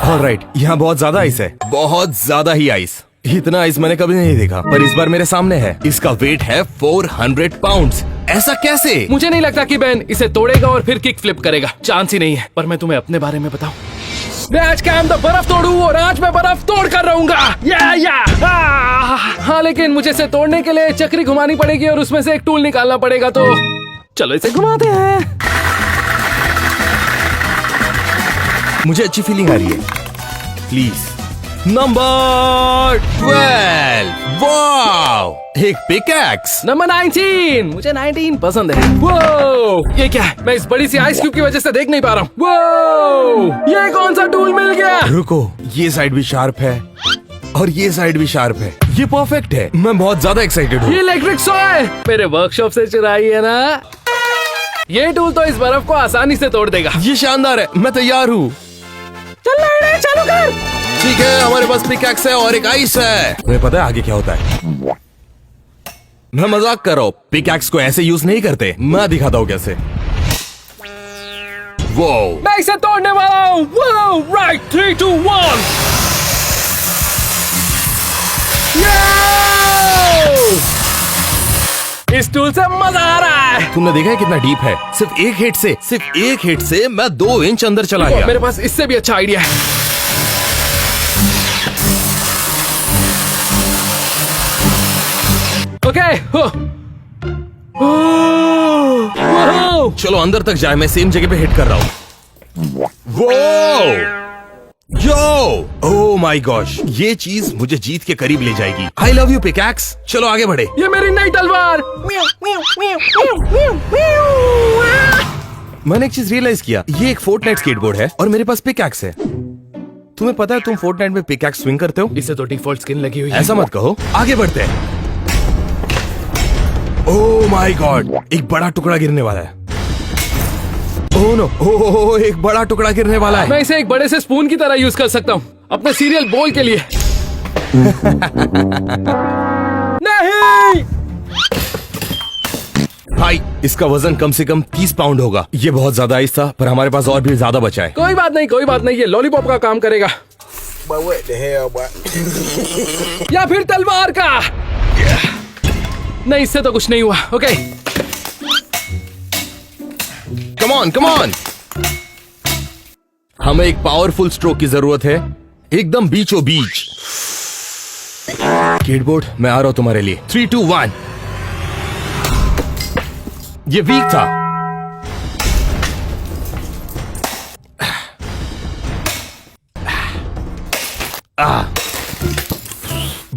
ऑलराइट, यहाँ बहुत ज्यादा आइस है, बहुत ज्यादा ही आइस। इतना आइस मैंने कभी नहीं देखा, पर इस बार मेरे सामने है। इसका वेट है 400 पाउंड्स। ऐसा कैसे? मुझे नहीं लगता कि बेन इसे तोड़ेगा और फिर किक फ्लिप करेगा, चांस ही नहीं है। पर मैं तुम्हें अपने बारे में बताऊं, मैं आज काम तो बर्फ तोड़ू और आज मैं बर्फ तोड़ कर रहूंगा। हाँ, लेकिन मुझे इसे तोड़ने के लिए चक्री घुमानी पड़ेगी और उसमें से एक टूल निकालना पड़ेगा। तो चलो इसे घुमाते हैं। मुझे अच्छी फीलिंग आ रही है। प्लीज। नंबर 12। वाओ, एक पिकैक्स। नंबर 19। मुझे 19 पसंद है। वो ये क्या है? मैं इस बड़ी सी आइस क्यूब की वजह से देख नहीं पा रहा हूँ। वो ये कौन सा टूल मिल गया? रुको, ये साइड भी शार्प है और ये साइड भी शार्प है। ये परफेक्ट है। मैं बहुत ज्यादा एक्साइटेड हूँ। ये इलेक्ट्रिक सॉ है, मेरे वर्कशॉप से चुराई है ना? ये टूल तो इस बर्फ को आसानी से तोड़ देगा। ये शानदार है, मैं तैयार हूँ। चल लाइट चालू कर। ठीक है, हमारे पास पिकैक्स है और एक आइस है। तुम्हें पता है आगे क्या होता है? मैं मजाक कर रहा हूँ, पिकैक्स को ऐसे यूज नहीं करते। मैं दिखाता हूँ कैसे। वो मैं इसे तोड़ने वाला हूँ। वो राइट, 3, 2, 1। इस टूल से मजा आ रहा है। तुमने देखा है कितना डीप है? सिर्फ एक हिट से मैं 2 इंच अंदर चला गया। मेरे पास इससे भी अच्छा आइडिया है। ओके, चलो अंदर तक जाए। मैं सेम जगह पे हिट कर रहा हूँ। वो यो, ओह माय गॉश, ये चीज मुझे जीत के करीब ले जाएगी। I love you pickaxe. चलो आगे बढ़े। ये मेरी नई तलवार। मैंने एक चीज रियलाइज किया, ये एक फोर्टनाइट स्केटबोर्ड है और मेरे पास पिकैक्स है। तुम्हें पता है तुम फोर्टनाइट में पिकैक्स स्विंग करते हो? इसे तो डिफॉल्ट स्किन लगी हुई है। ऐसा मत कहो, आगे बढ़ते हैं। ओह माय गॉड, एक बड़ा टुकड़ा गिरने वाला है। ओह नो, ओह एक बड़ा टुकड़ा गिरने वाला है। मैं इसे एक बड़े से स्पून की तरह यूज कर सकता हूँ अपने सीरियल बोल के लिए। नहीं भाई, इसका वजन कम से कम 30 पाउंड होगा। ये बहुत ज्यादा आइस था, पर हमारे पास और भी ज्यादा बचा है। कोई बात नहीं, कोई बात नहीं, ये लॉलीपॉप का काम करेगा। या फिर तलवार का। नहीं, इससे तो कुछ नहीं हुआ। Okay, come on come on. हमें एक पावरफुल स्ट्रोक की जरूरत है, एकदम बीचों बीच। स्केटबोर्ड, मैं आ रहा हूं तुम्हारे लिए। 3, 2, 1। ये वीक था।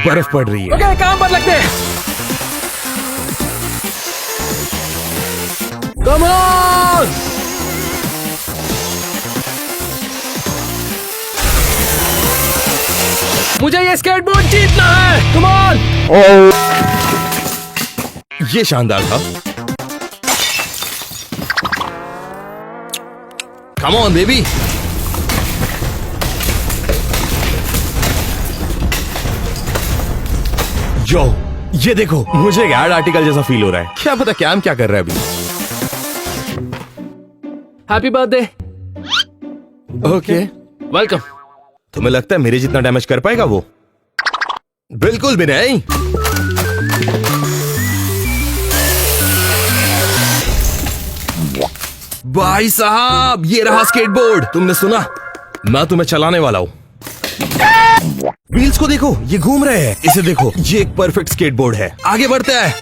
बर्फ पड़ रही है। ओके, काम पर लगते हैं। Come on. मुझे ये स्केटबोर्ड जीतना है। Come on. ये शानदार था। Come on baby. जो ये देखो, मुझे एक एड आर्टिकल जैसा फील हो रहा है। क्या पता कैम क्या कर रहा है अभी। Happy birthday. Okay, welcome. तुम्हें लगता है मेरे जितना डैमेज कर पाएगा वो? बिल्कुल भी नहीं। भाई साहब, ये रहा स्केटबोर्ड। तुमने सुना? मैं तुम्हें चलाने वाला हूं। व्हील्स को देखो, ये घूम रहे हैं। इसे देखो, ये एक परफेक्ट स्केटबोर्ड है। आगे बढ़ते हैं।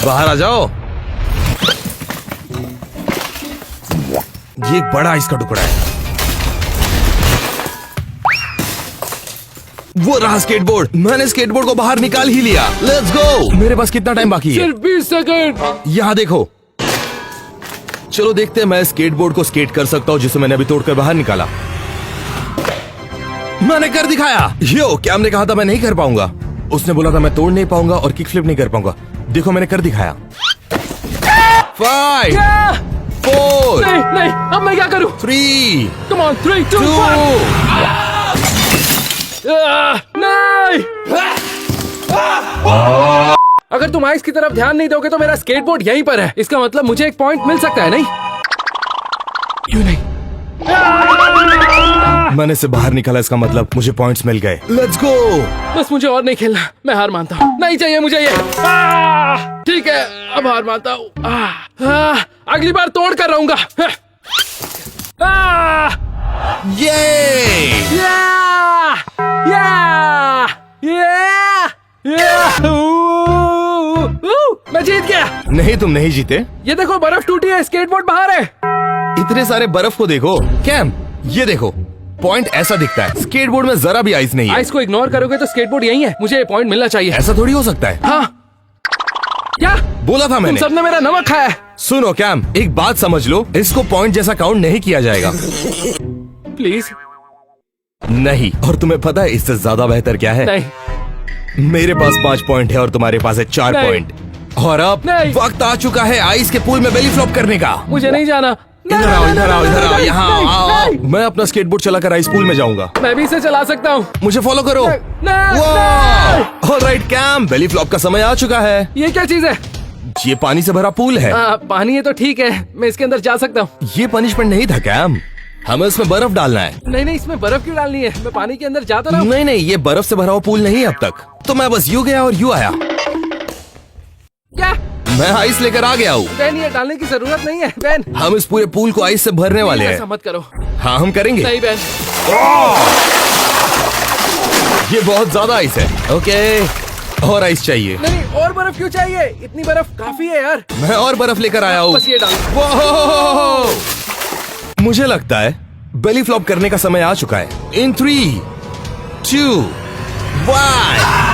बाहर आ जाओ। ये एक बड़ा आइस का टुकड़ा है। वो रहा स्केटबोर्ड। मैंने स्केटबोर्ड को बाहर निकाल ही लिया। Let's go. मेरे पास कितना टाइम बाकी है? सिर्फ 20 सेकंड। यहाँ देखो। चलो देखते हैं मैं स्केटबोर्ड को स्केट कर सकता हूँ जिसे मैंने अभी तोड़कर बाहर निकाला। मैंने कर दिखाया। यो, क्या हमने कहा था मैं नहीं कर पाऊंगा? उसने बोला था मैं तोड़ नहीं पाऊंगा और किक फ्लिप नहीं कर पाऊंगा। देखो मैंने कर दिखाया। 5 4 नहीं नहीं, अब मैं क्या करूं? 3 कम ऑन, 3, 2, 1। 2 नहीं। अगर तुम आइस की तरफ ध्यान नहीं दोगे तो मेरा स्केटबोर्ड यहीं पर है। इसका मतलब मुझे एक पॉइंट मिल सकता है, नहीं? क्यों नहीं? मैंने इसे बाहर निकाला, इसका मतलब मुझे पॉइंट्स मिल गए। Let's go. बस मुझे और नहीं खेलना, मैं हार मानता हूँ। नहीं चाहिए मुझे ये। ठीक है, अब हार मानता हूँ। अगली बार तोड़ कर रहूंगा। ये मैं जीत गया। नहीं, तुम नहीं जीते। ये देखो, बर्फ टूटी है, स्केटबोर्ड बाहर है। इतने सारे बर्फ को देखो। कैम, ये देखो, पॉइंट ऐसा दिखता है। स्केटबोर्ड में जरा भी आइस नहीं है। आइस को इग्नोर करोगे तो स्केटबोर्ड यही है। मुझे ये पॉइंट मिलना चाहिए। ऐसा थोड़ी हो सकता है। हाँ, क्या बोला था तुम मैंने। सबने मेरा नमक खाया है। सुनो कैम, एक बात समझ लो, इसको पॉइंट जैसा काउंट नहीं किया जाएगा। प्लीज। नहीं, और तुम्हें पता है इससे ज्यादा बेहतर क्या है? नहीं। मेरे पास 5 पॉइंट है और तुम्हारे पास है 4 नहीं। पॉइंट। और अब नहीं। वक्त आ चुका है आइस के पूल में बेली फ्लॉप करने का। मुझे नहीं जाना। इधर आओ, इधर आओ, इधर आओ, यहाँ नहीं, आओ। नहीं। मैं अपना स्केटबोर्ड चलाकर आइस पूल में जाऊंगा। मैं भी इसे चला सकता हूँ। मुझे फॉलो करो। नहीं। ऑलराइट कैम, बेली फ्लॉप का समय आ चुका है। ये क्या चीज है? ये पानी से भरा पूल है। पानी है तो ठीक है, मैं इसके अंदर जा सकता हूँ। ये पनिशमेंट नहीं था कैम, हमें इसमें बर्फ डालना है। नहीं नहीं, इसमें बर्फ क्यों डालनी है? मैं पानी के अंदर जाता रहा हूँ। नहीं नहीं, ये बर्फ से भरा हुआ पूल नहीं है अब तक। तो मैं बस यूं गया और यूं आया। क्या? मैं आइस लेकर आ गया हूँ। बेन, ये डालने की जरूरत नहीं है बेन। हम इस पूरे पूल को आइस से भरने वाले ऐसा हैं। मत करो। हाँ, हम करेंगे। नहीं बेन। ये बहुत ज्यादा आइस है। ओके, और आइस चाहिए। नहीं, और बर्फ क्यों चाहिए? इतनी बर्फ काफी है यार। मैं और बर्फ लेकर आया हूँ। बस ये डाल। मुझे लगता है बेली फ्लॉप करने का समय आ चुका है। इन 3, 2, 1।